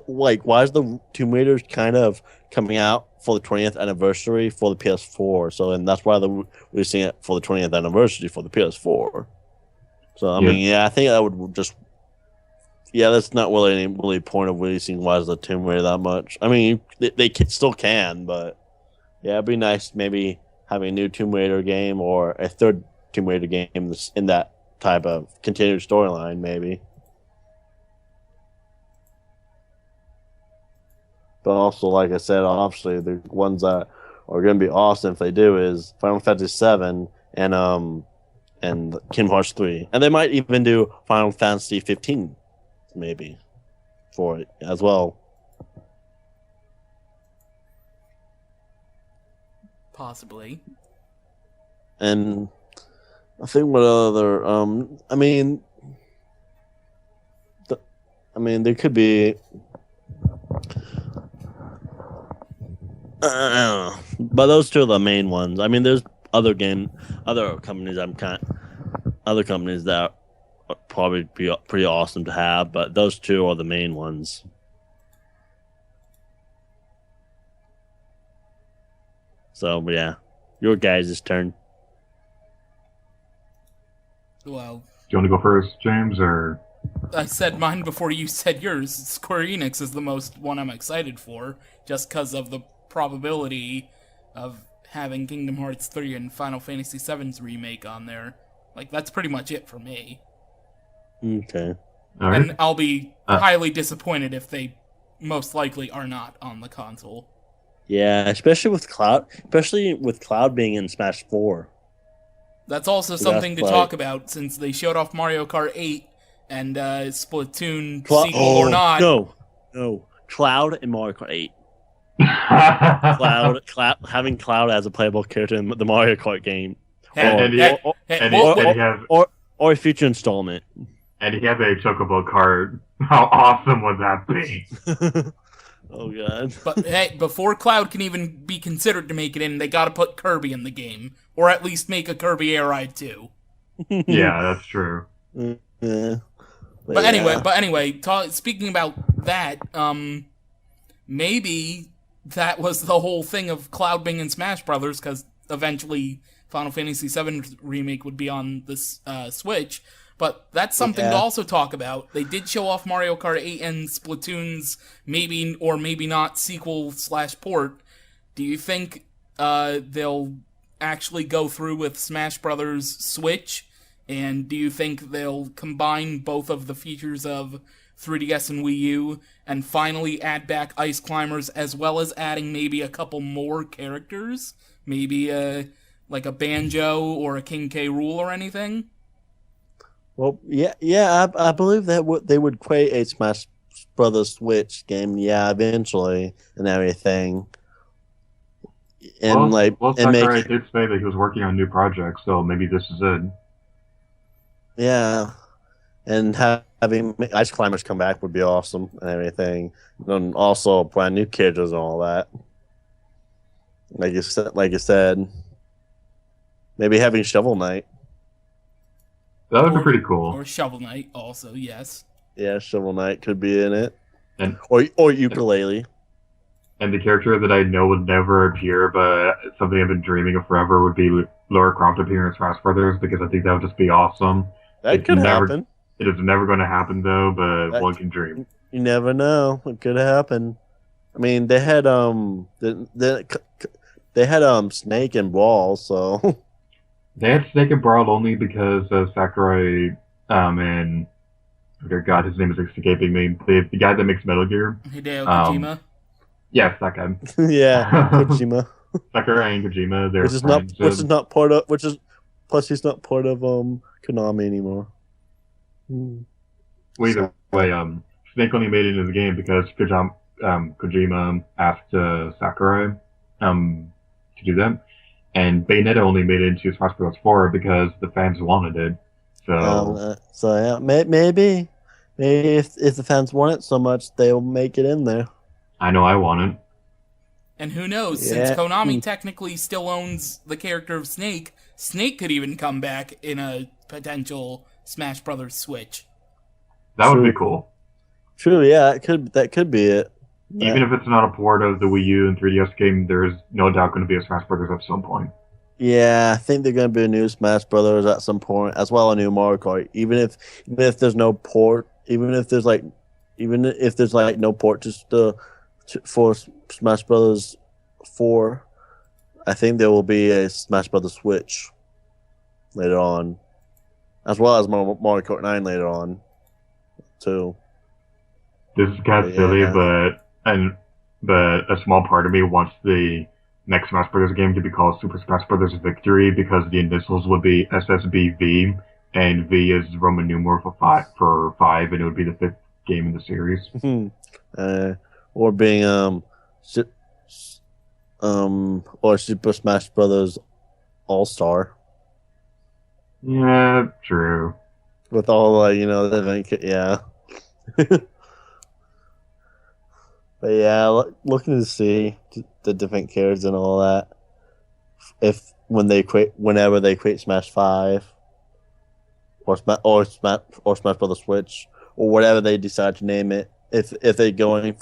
like, why is the Tomb Raider kind of coming out for the 20th anniversary for the PS4? So, and that's why they're releasing it for the 20th anniversary for the PS4. So, I mean, yeah, I think that would just, that's not really any point of releasing Rise of the Tomb Raider that much. I mean, they still can, but yeah, it'd be nice maybe having a new Tomb Raider game or a third Tomb Raider game in that type of continued storyline, maybe. But also, like I said, obviously the ones that are going to be awesome if they do is Final Fantasy 7 and Kingdom Hearts 3, and they might even do Final Fantasy 15, maybe, for it as well. Possibly. And I think what other there could be. I don't know. But those two are the main ones. I mean, there's other companies that would probably be pretty awesome to have, but those two are the main ones. So yeah, your guys' turn. Well, Do you want to go first, James, or? I said mine before you said yours. Square Enix is the most one I'm excited for, just because of the probability of having Kingdom Hearts 3 and Final Fantasy 7's remake on there. Like, that's pretty much it for me. Okay. All right. And I'll be highly disappointed if they most likely are not on the console. Yeah, especially with Cloud being in Smash 4. That's also something to talk about, since they showed off Mario Kart 8 and Splatoon sequel or not. No. Cloud in Mario Kart 8. Having Cloud as a playable character in the Mario Kart game And he has or a future installment. And he has a chocobo cart. How awesome would that be? Oh god! But hey, before Cloud can even be considered to make it in, they got to put Kirby in the game, or at least make a Kirby Air Ride 2. Yeah, that's true. Yeah. But anyway, speaking about that, maybe that was the whole thing of Cloud being in Smash Brothers, because eventually Final Fantasy VII Remake would be on the Switch. But that's something to also talk about. They did show off Mario Kart 8 and Splatoon's maybe or maybe not sequel/port. Do you think they'll actually go through with Smash Brothers Switch? And do you think they'll combine both of the features of 3DS and Wii U and finally add back Ice Climbers, as well as adding maybe a couple more characters? Maybe like a Banjo or a King K. Rool or anything? Well, yeah, I believe that they would create a Smash Brothers Switch game, eventually, and everything. And Sakurai did say that he was working on new projects, so maybe this is it. Yeah, and having Ice Climbers come back would be awesome and everything, and also brand new characters and all that. Like you said, maybe having Shovel Knight. That would be pretty cool. Or Shovel Knight, also, yes. Yeah, Shovel Knight could be in it, and or ukulele. And the character that I know would never appear, but something I've been dreaming of forever, would be Lara Croft appearing in Smash Brothers, because I think that would just be awesome. That could happen. It is never going to happen though, but one can dream. You never know; it could happen. I mean, they had Snake and Brawl, so. They had Snake and Brawl only because Sakurai and God, his name is escaping me. The guy that makes Metal Gear. Hideo Kojima. Yes, that guy. Yeah, Kojima. Sakurai and Kojima. Plus he's not part of Konami anymore. Well, either way, Snake only made it into the game because Kojima asked Sakurai to do that. And Bayonetta only made it into Smash Bros. 4 because the fans wanted it. So yeah, maybe if the fans want it so much, they'll make it in there. I know I want it. And who knows, since Konami technically still owns the character of Snake, Snake could even come back in a potential Smash Brothers Switch. That would be cool. True, yeah, that could be it. Even if it's not a port of the Wii U and 3DS game, there's no doubt going to be a Smash Brothers at some point. Yeah, I think they're going to be a new Smash Brothers at some point, as well as a new Mario Kart. Even if there's no port, even if there's no port for Smash Brothers 4, I think there will be a Smash Brothers Switch later on, as well as Mario Kart 9 later on, too. This is kind of silly, but a small part of me wants the next Smash Brothers game to be called Super Smash Brothers Victory, because the initials would be SSBV, and V is Roman numeral for five, and it would be the 5th game in the series. Or being or Super Smash Brothers All-Star. Yeah, true. With all the event, yeah. But yeah, looking to see the different characters and all that. Whenever they create Smash 5, or Smash Brothers Switch, or whatever they decide to name it. If they're going to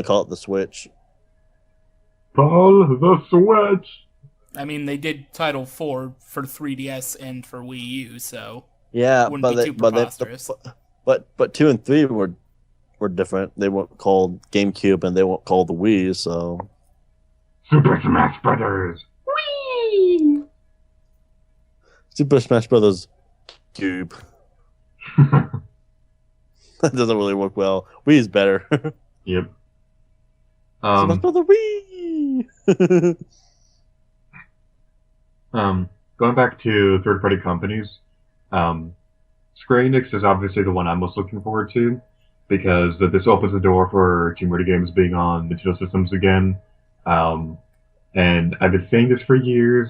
call it the Switch. Paul, the Switch. I mean, they did Title 4 for 3DS and for Wii U, so yeah, wouldn't be too preposterous. But 2 and 3 were different. They weren't called GameCube and they weren't called the Wii, so. Super Smash Brothers. Wii. Super Smash Brothers Cube. That doesn't really work well. Wii is better. Yep. Smash Brothers Wii. Going back to third-party companies, Square Enix is obviously the one I'm most looking forward to, because this opens the door for Team Raider games being on Nintendo systems again. And I've been saying this for years,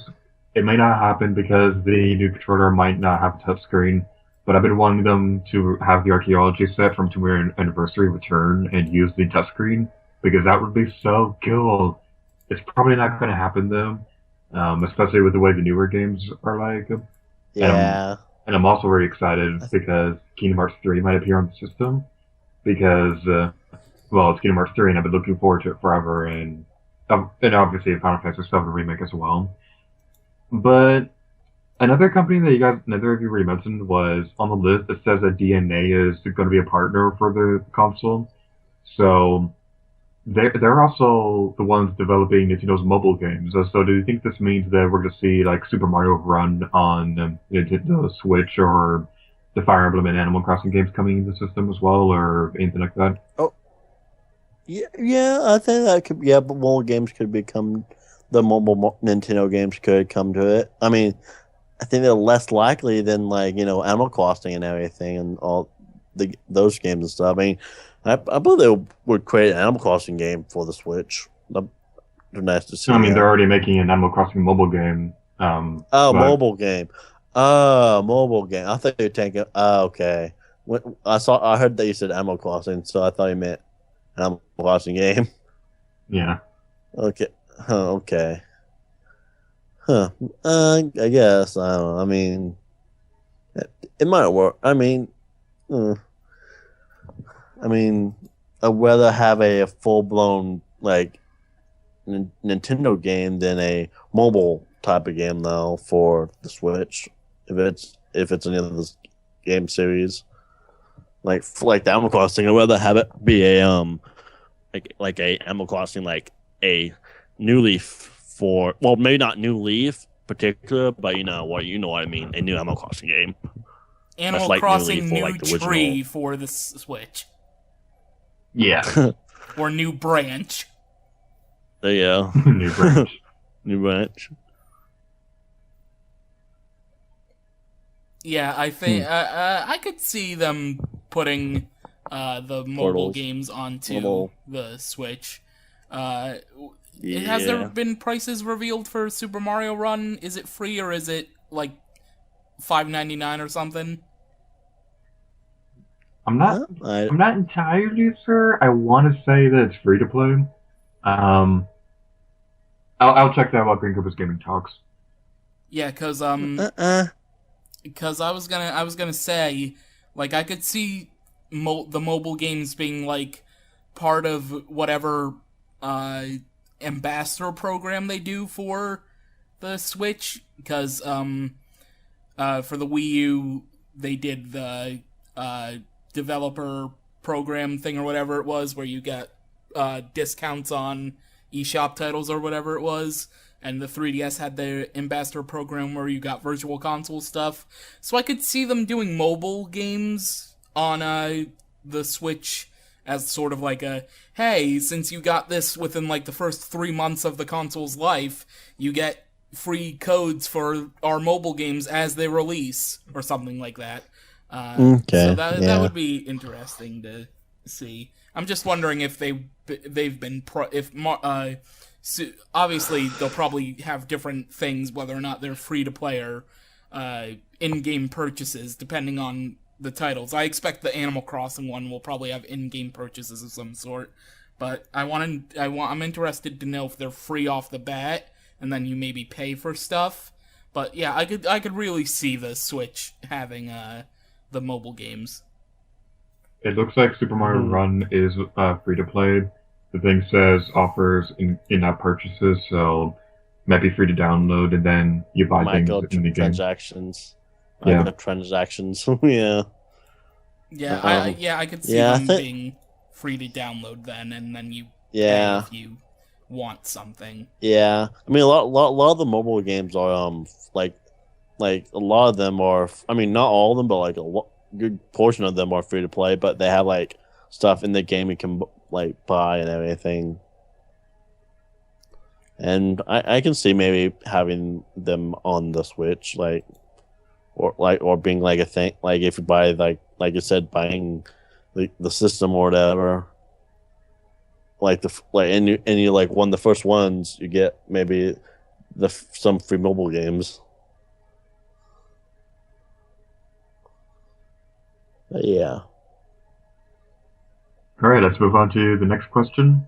it may not happen because the new controller might not have a touchscreen, but I've been wanting them to have the archaeology set from 2-year anniversary return and use the touchscreen because that would be so cool. It's probably not going to happen though, especially with the way the newer games are like. Yeah. And I'm also very excited because Kingdom Hearts 3 might appear on the system because, well, it's Kingdom Hearts 3 and I've been looking forward to it forever and obviously Final Fantasy 7 remake as well. But another company that you guys, neither of you really mentioned was on the list. It says that DNA is going to be a partner for the console. So they're also the ones developing Nintendo's mobile games. So do you think this means that we're going to see like Super Mario Run on Nintendo Switch or the Fire Emblem and Animal Crossing games coming into the system as well, or anything like that? Oh, yeah. I think that could. Yeah, but mobile games could become the Nintendo games could come to it. I mean, I think they're less likely than like Animal Crossing and everything and all those games and stuff. I mean, I believe they would create an Animal Crossing game for the Switch. That'd be nice to see. I mean, they're already making an Animal Crossing mobile game. Mobile game. Mobile game. I thought you were taking. Okay. I heard that you said Animal Crossing, so I thought you meant Animal Crossing game. Yeah. Okay. Okay. Huh. I guess. I don't know. I mean, it might work. I'd rather have a full blown like Nintendo game than a mobile type of game though for the Switch. If it's any of this game series, like the Animal Crossing, I'd rather have it be a like a Animal Crossing like a New Leaf for maybe not New Leaf particular, but you know what I mean, a new Animal Crossing game. Animal like Crossing New New Leaf for, like, the Tree original. for the Switch. Yeah. Or New Branch. There you go. New branch. New branch. Yeah, I think I could see them putting the mobile Portals. games onto Mobile. the Switch. Yeah. Has there been prices revealed for Super Mario Run? Is it free or is it like $5.99 or something? I'm not entirely sure. I want to say that it's free to play. I'll check that while Green Cooper's Gaming talks. Yeah, because because I was gonna say, like, I could see the mobile games being like part of whatever ambassador program they do for the Switch, because for the Wii U they did the developer program thing or whatever it was, where you got discounts on eShop titles or whatever it was. And the 3DS had the ambassador program where you got virtual console stuff. So I could see them doing mobile games on the Switch as sort of like a, hey, since you got this within like the first 3 months of the console's life, you get free codes for our mobile games as they release, or something like that. Okay. So that would be interesting to see. I'm just wondering if they've been so obviously they'll probably have different things, whether or not they're free to play or in-game purchases, depending on the titles. I expect the Animal Crossing one will probably have in-game purchases of some sort, but I'm interested to know if they're free off the bat and then you maybe pay for stuff. But yeah, I could really see the Switch having the mobile games. It looks like Super Mario Run is free to play. The thing says offers in-app purchases, so might be free to download, and then you buy things in the game. Transactions. Yeah. Transactions. Yeah. Yeah, I could see them being free to download then, and then you pay if you want something. Yeah, I mean a lot of the mobile games are like a lot of them are. I mean, not all of them, but like a good portion of them are free to play. But they have like stuff in the game you can like buy and everything. And I can see maybe having them on the Switch, or being like a thing, like if you buy like you said, buying the system or whatever. And you like one of the first ones you get, maybe some free mobile games. But yeah. All right, let's move on to the next question.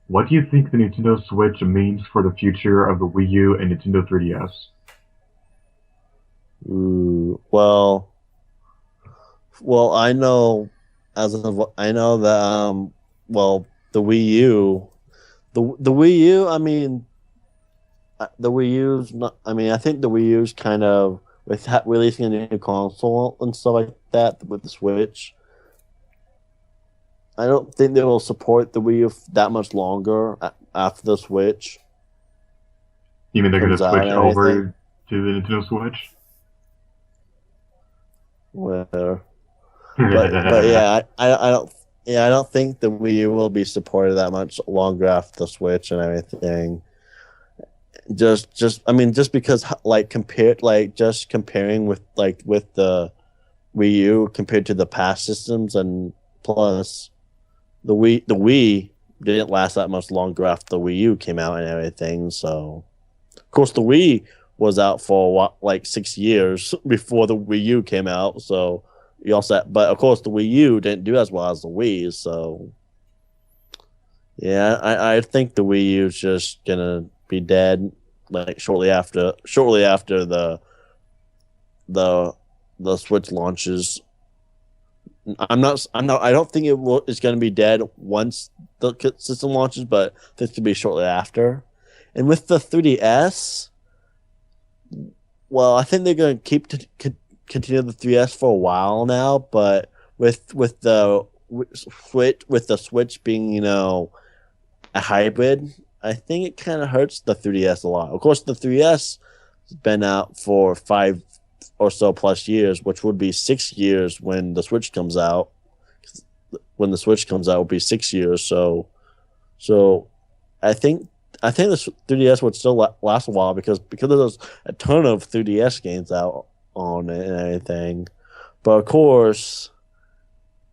What do you think the Nintendo Switch means for the future of the Wii U and Nintendo 3DS? Well, I know I know that well, the Wii U, the Wii U. I mean, the Wii U's not. I mean, I think the Wii U's kind of with releasing a new console and stuff like that with the Switch. I don't think they will support the Wii U that much longer after the Switch You mean they're going comes to out switch and over everything. to the Nintendo Switch? Where, but yeah, I don't. Yeah, I don't think the Wii U will be supported that much longer after the Switch and everything. I mean, just because just comparing with the Wii U compared to the past systems, and plus the Wii didn't last that much longer after the Wii U came out and everything. So of course the Wii was out for like 6 years before the Wii U came out. So you also, but of course the Wii U didn't do as well as the Wii. So yeah, I think the Wii U is just gonna be dead like shortly after the the Switch launches. I don't think it's going to be dead once the system launches, but this could be shortly after. And with the 3DS, well, I think they're going to continue the 3DS for a while now, but with the Switch being, a hybrid, I think it kind of hurts the 3DS a lot. Of course, the 3DS has been out for 5 or so plus years, which would be 6 years when the Switch comes out. When the Switch comes out, it will be 6 years. So I think the 3DS would still last a while because there's a ton of 3DS games out on it and everything. But of course,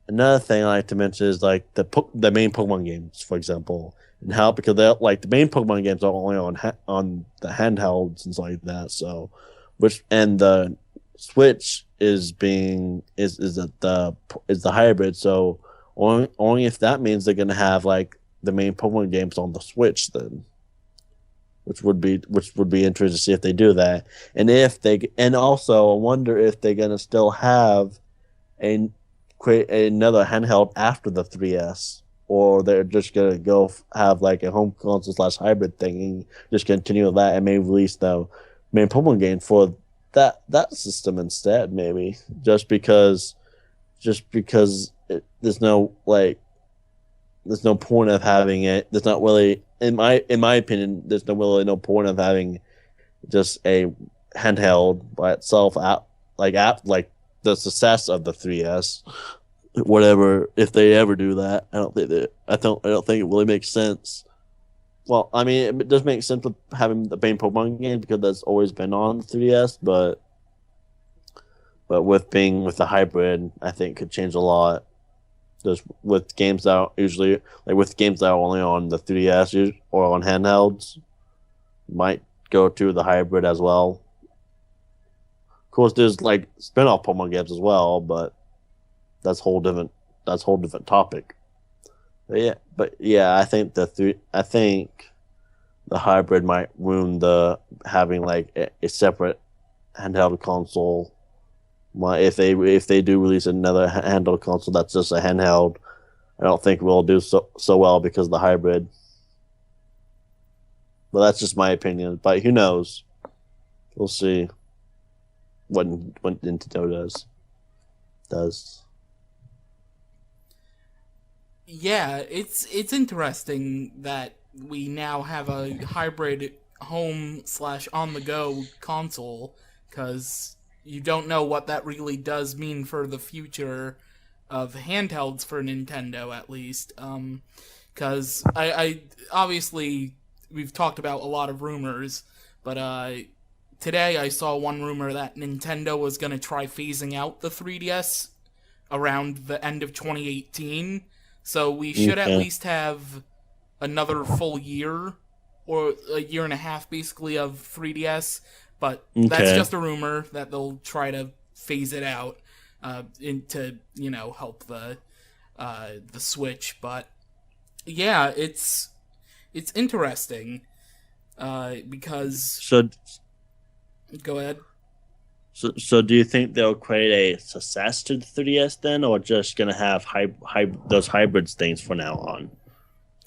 another thing I like to mention is like the main Pokemon games, for example, and how because they're like the main Pokemon games are only on the handhelds and stuff like that. So, the Switch is the hybrid. So only if that means they're gonna have like the main Pokemon games on the Switch then, which would be interesting to see if they do that, and also I wonder if they're gonna still have a create another handheld after the 3DS, or they're just gonna go have like a home console slash hybrid thing and just continue with that and maybe release the main Pokemon game for that system instead, maybe there's no point of having it. There's not really, in my opinion, there's no point of having just a handheld by itself like the success of the 3DS. Whatever, if they ever do that, I don't think it really makes sense. Well, I mean, it does make sense with having the main Pokemon game because that's always been on the 3DS, but with the hybrid, I think could change a lot. Just with games that are usually with games that are only on the 3DS or on handhelds, might go to the hybrid as well. Of course, there's like spin-off Pokemon games as well, but that's whole different topic. But yeah, I think the hybrid might ruin the having like a separate handheld console. If they do release another handheld console that's just a handheld, I don't think we'll do so well because of the hybrid. But that's just my opinion. But who knows? We'll see what Nintendo does. Yeah, it's interesting that we now have a hybrid home slash on the go console, because you don't know what that really does mean for the future of handhelds for Nintendo, at least. Because I obviously we've talked about a lot of rumors, but today I saw one rumor that Nintendo was gonna try phasing out the 3DS around the end of 2018. So we should at Okay. least have another full year or a year and a half, basically, of 3DS. But that's Okay. just a rumor that they'll try to phase it out into, help the Switch. But yeah, it's interesting because So, go ahead. so do you think they'll create a success to the 3DS then, or just gonna have those hybrids things from now on?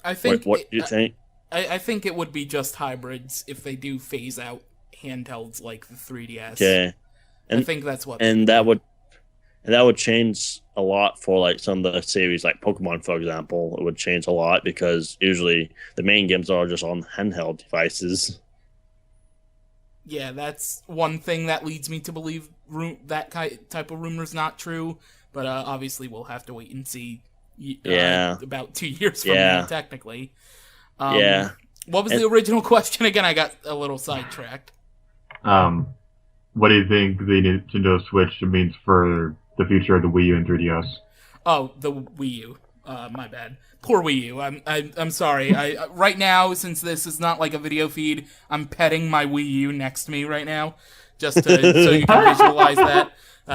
I think What do you think? I think it would be just hybrids if they do phase out handhelds like the 3DS. Okay, I think that's what. and that would change a lot for like some of the series, like Pokemon, for example. It would change a lot because usually the main games are just on handheld devices. Yeah, that's one thing that leads me to believe that type of rumor is not true. But obviously, we'll have to wait and see. About 2 years from now, technically. Yeah. What was the original question again? I got a little sidetracked. What do you think the Nintendo Switch means for the future of the Wii U and 3DS? Oh, the Wii U. My bad. Poor Wii U. I'm sorry. Right now, since this is not like a video feed, I'm petting my Wii U next to me right now, just so you can visualize that.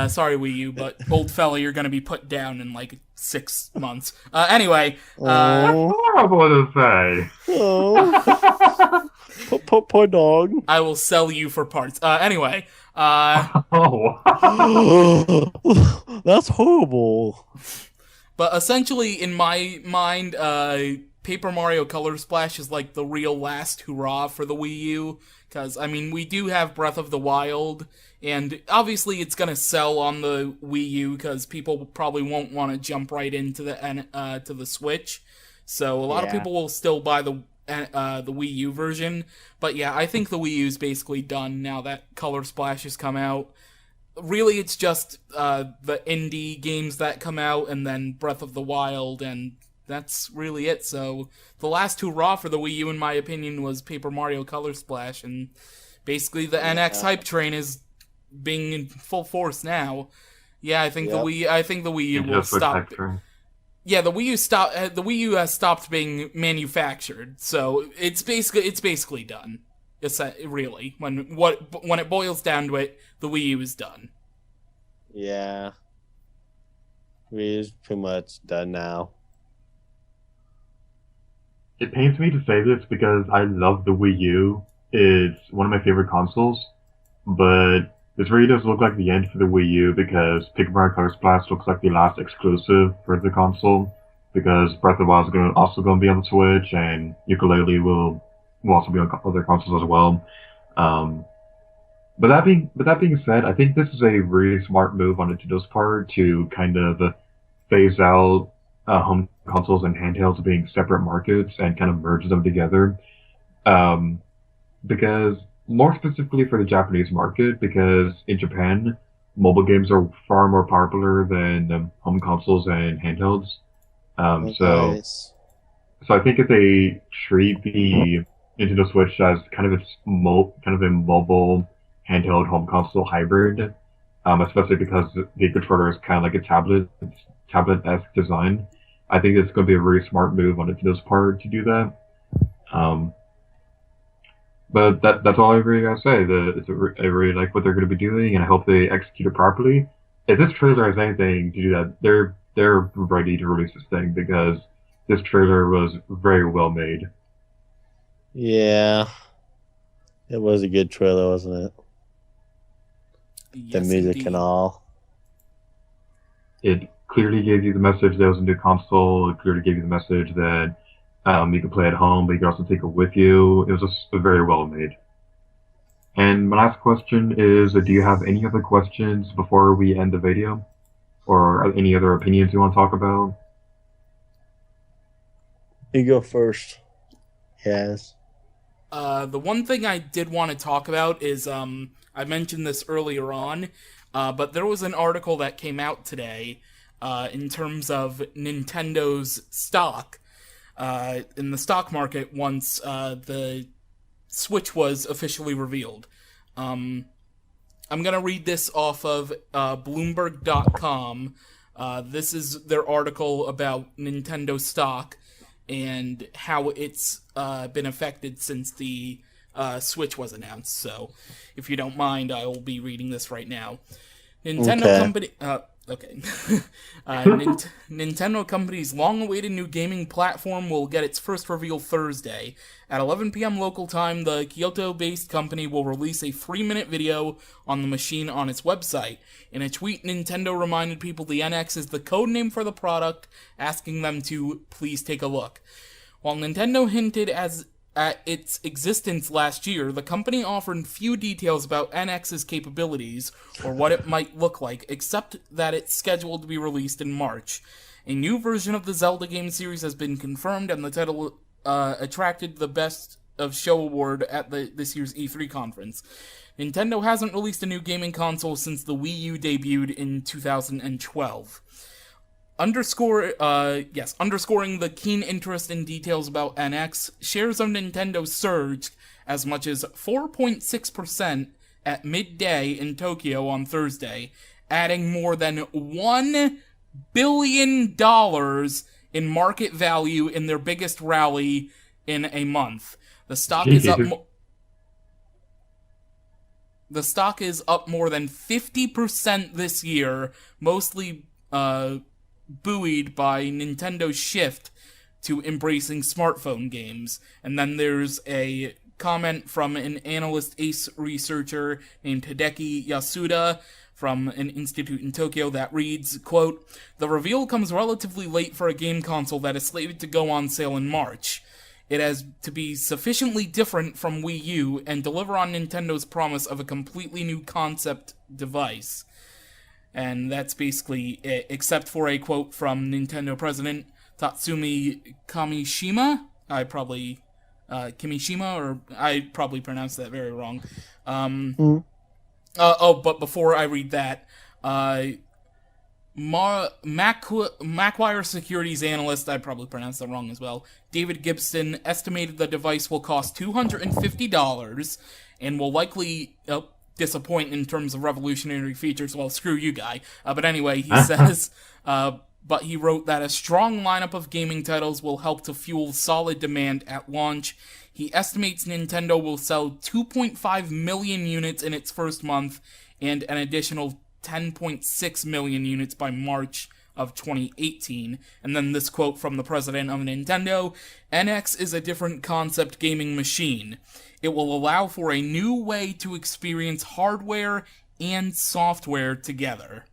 Sorry, Wii U, but old fella, you're gonna be put down in like 6 months. Anyway. Horrible to say. Oh. Poor dog. I will sell you for parts. Anyway. Oh. That's horrible. But essentially, in my mind, Paper Mario Color Splash is like the real last hurrah for the Wii U. Because, I mean, we do have Breath of the Wild, and obviously it's going to sell on the Wii U because people probably won't want to jump right into the Switch. So a lot of people will still buy the Wii U version. But yeah, I think the Wii U is basically done now that Color Splash has come out. Really, it's just the indie games that come out, and then Breath of the Wild, and that's really it. So the last hurrah for the Wii U, in my opinion, was Paper Mario Color Splash, and basically the NX hype train is being in full force now. Yeah, I think the Wii U will stop. Yeah, the Wii U stopped. The Wii U has stopped being manufactured, so it's basically done. It's really when it boils down to it, the Wii U is done. Yeah, Wii is pretty much done now. It pains me to say this because I love the Wii U. It's one of my favorite consoles, but this really does look like the end for the Wii U because Paper Mario Color Splash looks like the last exclusive for the console because Breath of the Wild is also going to be on the Switch, and Ukulele will also be on other consoles as well. But that being said, I think this is a really smart move on Nintendo's part to kind of phase out home consoles and handhelds being separate markets and kind of merge them together. Because more specifically for the Japanese market, because in Japan, mobile games are far more popular than home consoles and handhelds. So I think if they treat the Nintendo Switch as kind of a mobile handheld home console hybrid, especially because the controller is kind of like a tablet-esque design, I think it's going to be a very smart move on Nintendo's part to do that. But that's all I really gotta say. I really like what they're going to be doing, and I hope they execute it properly. If this trailer has anything to do that, they're ready to release this thing because this trailer was very well made. Yeah, it was a good trailer, wasn't it? Yes, The music indeed. and all. It clearly gave you the message that it was a new console. It clearly gave you the message that you can play at home, but you can also take it with you. It was just very well made. And my last question is, do you have any other questions before we end the video? Or any other opinions you want to talk about? You go first. Yes. The one thing I did want to talk about is, I mentioned this earlier on, but there was an article that came out today in terms of Nintendo's stock in the stock market once the Switch was officially revealed. I'm going to read this off of Bloomberg.com. This is their article about Nintendo stock. and how it's been affected since the Switch was announced. So, if you don't mind, I will be reading this right now. Nintendo company. Okay. Nintendo Company's long-awaited new gaming platform will get its first reveal Thursday. At 11 p.m. local time, the Kyoto-based company will release a 3-minute video on the machine on its website. In a tweet, Nintendo reminded people the NX is the code name for the product, asking them to please take a look. While Nintendo hinted at its existence last year, the company offered few details about NX's capabilities or what it might look like, except that it's scheduled to be released in March. A new version of the Zelda game series has been confirmed, and the title attracted the Best of Show award at this year's E3 conference. Nintendo hasn't released a new gaming console since the Wii U debuted in 2012. Underscoring the keen interest in details about NX, shares of Nintendo surged as much as 4.6% at midday in Tokyo on Thursday, adding more than $1 billion in market value in their biggest rally in a month. The stock is up. The stock is up more than 50% this year, mostly buoyed by Nintendo's shift to embracing smartphone games. And then there's a comment from an analyst ace researcher named Hideki Yasuda from an institute in Tokyo that reads, quote, "The reveal comes relatively late for a game console that is slated to go on sale in March. It has to be sufficiently different from Wii U and deliver on Nintendo's promise of a completely new concept device." And that's basically it, except for a quote from Nintendo president Tatsumi Kimishima. I probably pronounced that very wrong. But before I read that, Macquarie Securities analyst, I probably pronounced that wrong as well, David Gibson, estimated the device will cost $250 and will likely disappoint in terms of revolutionary features. Well, screw you, guy. But anyway, he says, but he wrote that a strong lineup of gaming titles will help to fuel solid demand at launch. He estimates Nintendo will sell 2.5 million units in its first month and an additional 10.6 million units by March of 2018. And then this quote from the president of Nintendo: "NX is a different concept gaming machine. It will allow for a new way to experience hardware and software together."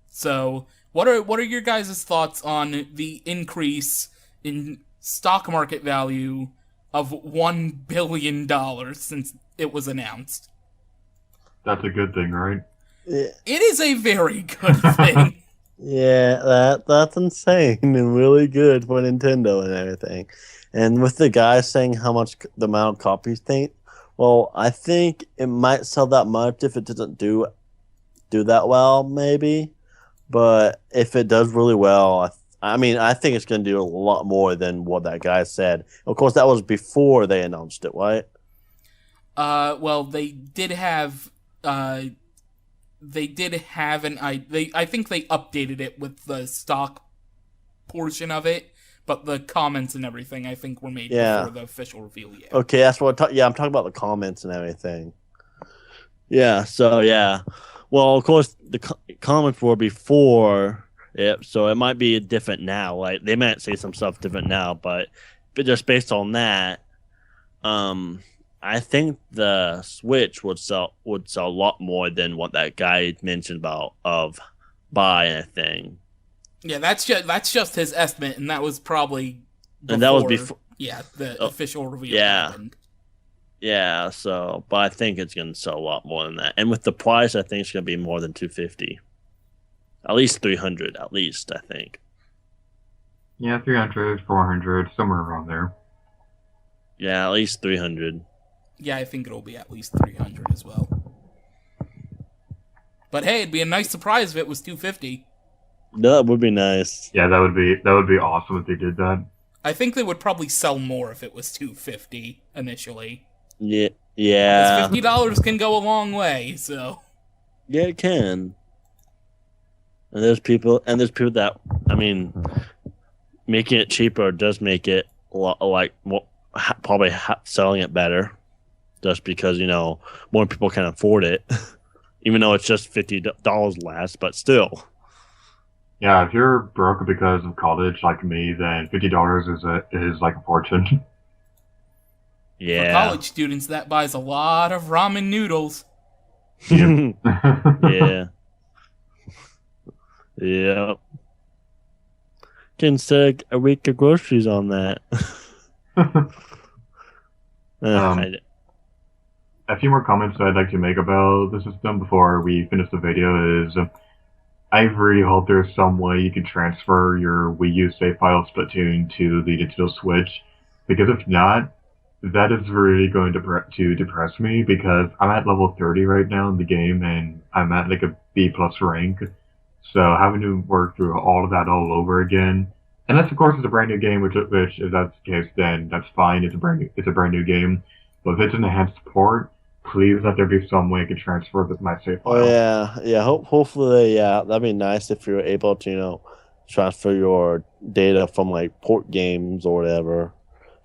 So, what are your guys' thoughts on the increase in stock market value of $1 billion since it was announced? That's a good thing, right? Yeah. It is a very good thing. Yeah, that's insane and really good for Nintendo and everything. And with the guy saying how much the amount of copies think, well, I think it might sell that much if it doesn't do that well, maybe. But if it does really well, I think it's going to do a lot more than what that guy said. Of course, that was before they announced it, right? Well, they did have I think they updated it with the stock portion of it, but the comments and everything I think were made before the official reveal. Yeah. Okay, that's what I'm talking about, the comments and everything. Yeah. So yeah. Well, of course, the comments were before it, so it might be different now. Like they might say some stuff different now, but just based on that, I think the Switch would sell a lot more than what that guy mentioned about of buy anything. Yeah, that's just his estimate, and that was probably before, and that was before. Yeah, the official reveal. Yeah. Happened. Yeah. So, but I think it's going to sell a lot more than that, and with the price, I think it's going to be more than $250, at least $300, at least I think. Yeah, 300, 400, somewhere around there. Yeah, at least 300. Yeah, I think it'll be at least 300 as well. But hey, it'd be a nice surprise if it was 250. That would be nice. Yeah, that would be awesome if they did that. I think they would probably sell more if it was 250 initially. Yeah. $50 can go a long way, so. Yeah, it can. And there's people that, making it cheaper does make it a lot, like more, probably selling it better, just because more people can afford it, even though it's just $50 less, but still. Yeah, if you're broke because of college like me, then $50 is like a fortune. For Yeah. college students, that buys a lot of ramen noodles. Yep. Yeah. Yeah. Can sell a week of groceries on that. um, I, a few more comments that I'd like to make about the system before we finish the video is I really hope there's some way you can transfer your Wii U save file Splatoon to the Nintendo Switch, because if not, that is really going to depress me because I'm at level 30 right now in the game and I'm at like a B plus rank. So having to work through all of that all over again, unless of course it's a brand new game, which if that's the case, then that's fine. It's a brand new game. But if it's an enhanced port, please let there be some way I can transfer my save file. Oh yeah. Hopefully, yeah, that'd be nice if you're able to, transfer your data from like port games or whatever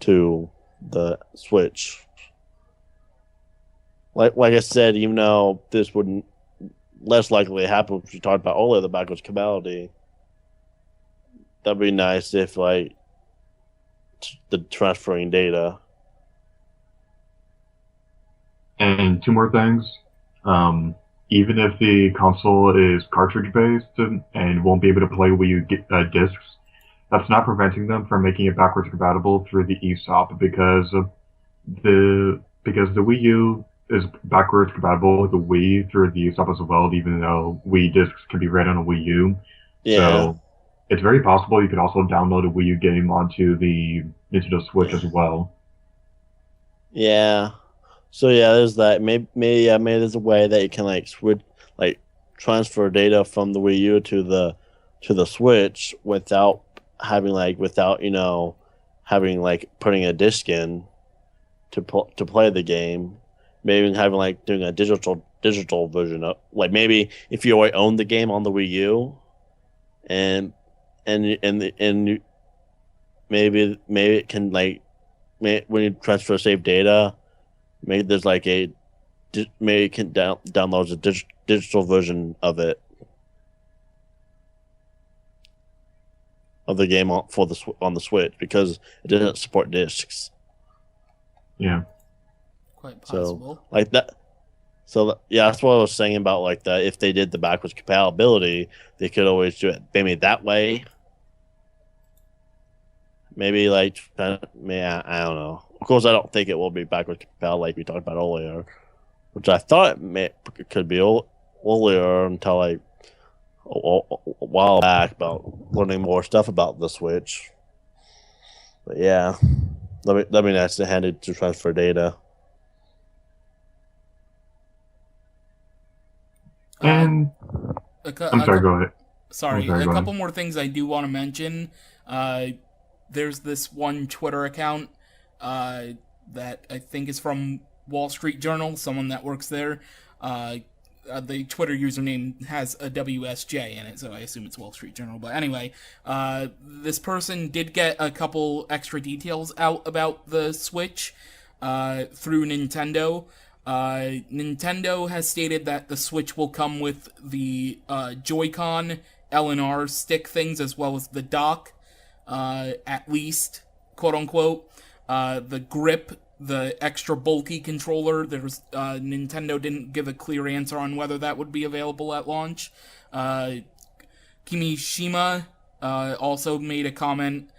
to the Switch. Like I said, even though this wouldn't less likely happen if you talked about only the backwards compatibility, that'd be nice if like the transferring data. And two more things. Even if the console is cartridge based and won't be able to play Wii U discs, that's not preventing them from making it backwards compatible through the eSOP because the Wii U is backwards compatible with the Wii through the eSOP as well, even though Wii discs can be read on a Wii U. Yeah. So it's very possible you could also download a Wii U game onto the Nintendo Switch as well. Yeah. So yeah, there's that. Maybe there's a way that you can like switch, like transfer data from the Wii U to the Switch without having having like putting a disc in to play the game. Maybe having like doing a digital version of, like, maybe if you already own the game on the Wii U, and maybe it can like when you transfer save data. Maybe there's like maybe you can download a digital version of it, of the game on the Switch, because it doesn't support discs. Yeah. Quite possible. So like that. So yeah, that's what I was saying about like that. If they did the backwards compatibility, they could always do it maybe that way. Maybe like, I don't know. Of course, I don't think it will be backwards compatible like we talked about earlier, which I thought it could be earlier until like a while back about learning more stuff about the Switch. But yeah, that'd be nice to hand it to transfer data. And I'm sorry, go ahead. Sorry, go a ahead. couple more things I do want to mention. There's this one Twitter account that I think is from Wall Street Journal, someone that works there. The Twitter username has a WSJ in it, so I assume it's Wall Street Journal. But anyway, this person did get a couple extra details out about the Switch through Nintendo. Nintendo has stated that the Switch will come with the Joy-Con L&R stick things as well as the dock, at least, quote-unquote. The grip, the extra bulky controller, Nintendo didn't give a clear answer on whether that would be available at launch. Kimishima also made a comment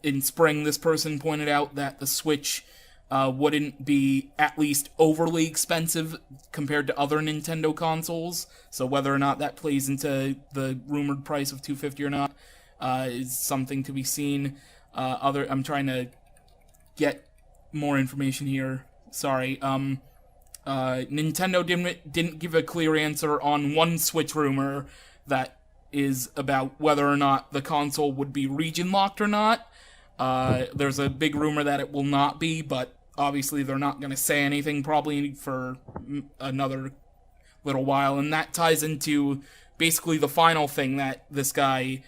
in spring. This person pointed out that the Switch wouldn't be at least overly expensive compared to other Nintendo consoles, so whether or not that plays into the rumored price of $250 or not is something to be seen. I'm trying to get more information here. Sorry. Nintendo didn't give a clear answer on one Switch rumor that is about whether or not the console would be region locked or not. There's a big rumor that it will not be, but obviously they're not going to say anything probably for another little while, and that ties into basically the final thing that this guy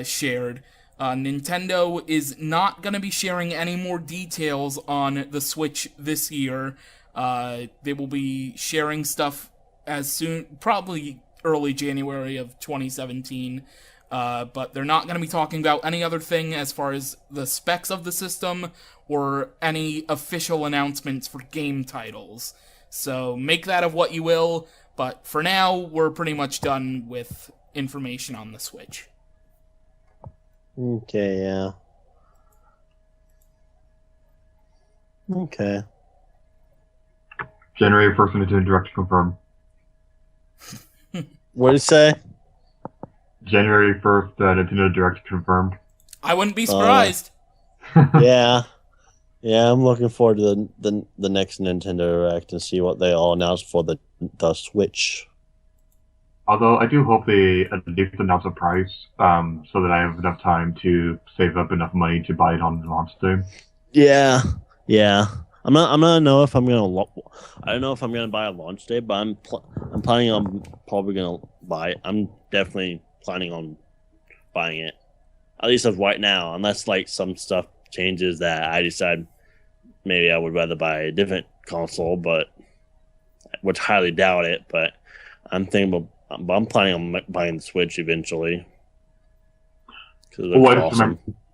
shared. Nintendo is not going to be sharing any more details on the Switch this year. They will be sharing stuff as soon, probably early January of 2017. But they're not going to be talking about any other thing as far as the specs of the system or any official announcements for game titles. So make that of what you will, but for now, we're pretty much done with information on the Switch. Okay, yeah. Okay. January 1st, Nintendo Direct to confirm. What did you say? January 1st, Nintendo Direct confirmed. I wouldn't be surprised. Yeah. Yeah, I'm looking forward to the next Nintendo Direct and see what they all announce for the Switch. Although I do hope they at least announce a price, so that I have enough time to save up enough money to buy it on the launch day. Yeah, yeah. I'm not know if I'm gonna. I don't know if I'm gonna buy a launch day, but I'm planning on probably gonna buy it. I'm definitely planning on buying it, at least of right now, unless like some stuff changes that I decide maybe I would rather buy a different console, but which highly doubt it. But I'm planning on buying the Switch eventually. Oh,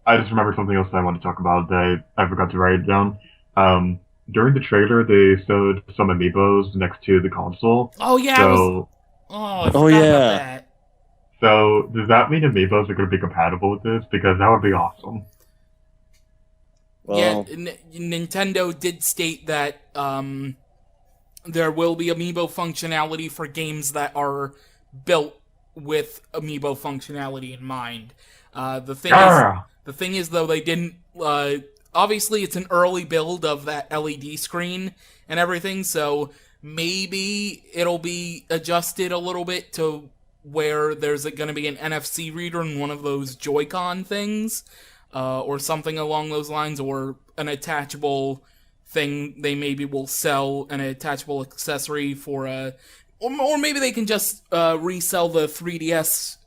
I just remember something else that I want to talk about that I forgot to write it down. During the trailer, they showed some amiibos next to the console. Oh yeah. I forgot yeah. about that. So does that mean amiibos are going to be compatible with this? Because that would be awesome. Well, yeah, Nintendo did state that there will be amiibo functionality for games that are built with amiibo functionality in mind. The thing is, though, they didn't. Obviously, it's an early build of that LED screen and everything, so maybe it'll be adjusted a little bit to where there's going to be an NFC reader in one of those Joy-Con things, or something along those lines, or an attachable thing. They maybe will sell an attachable accessory for or maybe they can just resell the 3DS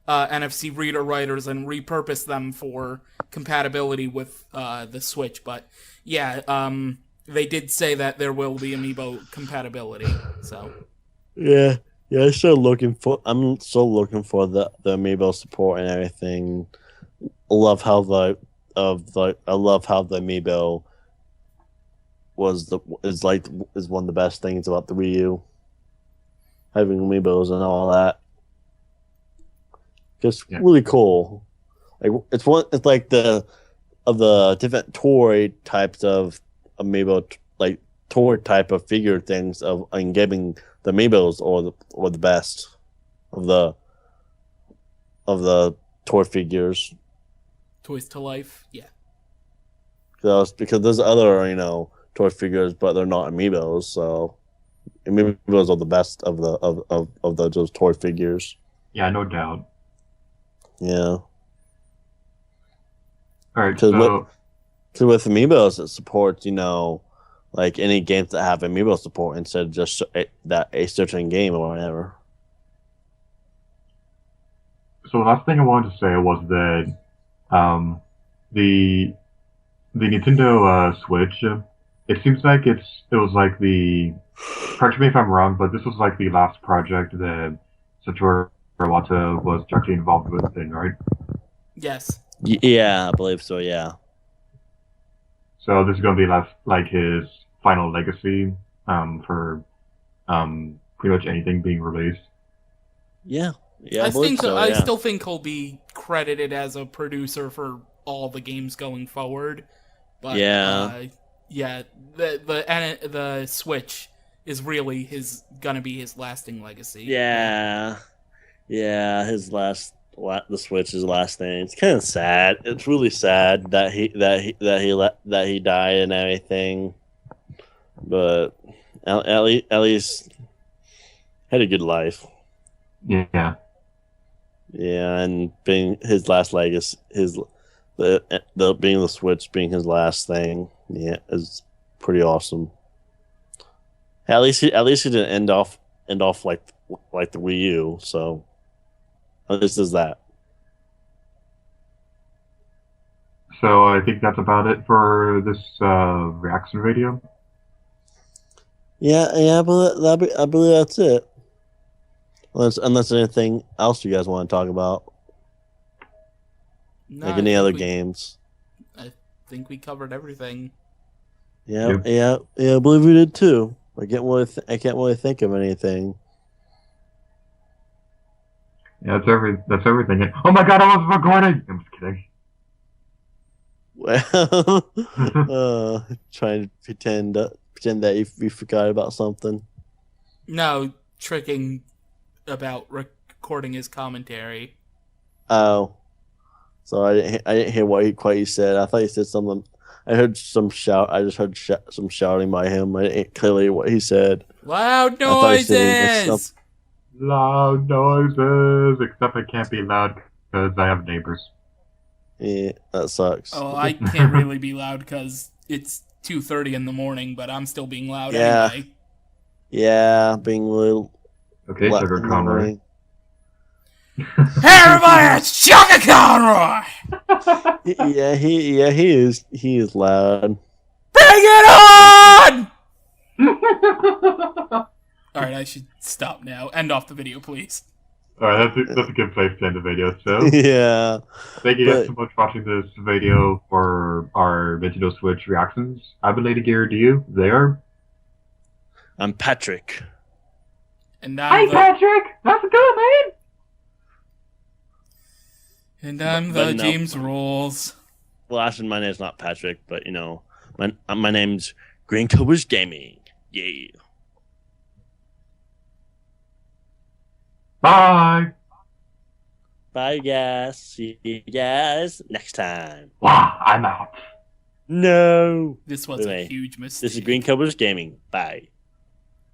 NFC reader writers and repurpose them for compatibility with the Switch. But yeah, they did say that there will be amiibo compatibility. So yeah, I'm still looking for the amiibo support and everything. I love how the amiibo is one of the best things about the Wii U. Having amiibos and all that. Just really cool. Like it's like the different toy types of amiibo, like toy type of figure things and giving the amiibos or the best of the toy figures. Toys to life, yeah. Because there's other toy figures, but they're not amiibos. So amiibos are the best of those toy figures. Yeah, no doubt. Yeah. All right, so with amiibos, it supports like any games that have amiibo support instead of just that a certain game or whatever. So the last thing I wanted to say was that the Nintendo Switch, it seems like it was like correct me if I'm wrong, but this was like the last project that Satoru Iwata was directly involved with, right? Yes. Yeah, I believe so. Yeah. So this is going to be like his final legacy for pretty much anything being released. Yeah. Yeah, I think so. I Yeah. still think he'll be credited as a producer for all the games going forward. But Yeah. the Switch is really gonna be his lasting legacy. Yeah. Yeah, the Switch is the last thing. It's kind of sad. It's really sad that he died and everything. But at least had a good life. Yeah. Yeah, and being his last legacy, being the Switch being his last thing, yeah, is pretty awesome. At least he didn't end off like the Wii U, so at least there's that. So I think that's about it for this reaction video. Yeah, I believe that's it. Unless anything else you guys want to talk about, No, like I any think other we- games. I think we covered everything. Yeah, Yep. I believe we did too. I can't really think of anything. Yeah, that's everything. Oh my god, I was recording! I'm just kidding. Well, trying to pretend that we forgot about something. No, tricking about recording his commentary. Oh, so I didn't hear what he said. I thought he said something. I heard some shout. I just heard some shouting by him. I didn't clearly hear what he said. Loud I thought he said noises! Loud noises! Except I can't be loud because I have neighbors. Yeah, that sucks. Oh, I can't really be loud because it's 2:30 in the morning, but I'm still being loud Yeah. anyway. Yeah, being a little Okay, Sugar Conroy. annoying. Hey everybody, it's Sugar Conroy! He is loud. Bring it on! Alright, I should stop now. End off the video, please. Alright, that's a good place to end the video. So, Yeah. thank you guys so much for watching this video for our Nintendo Switch reactions. I've been Lady Gear, do you? There. I'm Patrick. And Hi, I'm the, Patrick! How's it going, man? and I'm But the no. James Rolls. Well, actually, my name's not Patrick, but you know, my name's Green Cobras Gaming. Yeah. Bye! Bye, guys. See you guys next time. Wow, I'm out. No. This was Anyway, a huge mistake. This is Green Cobras Gaming. Bye.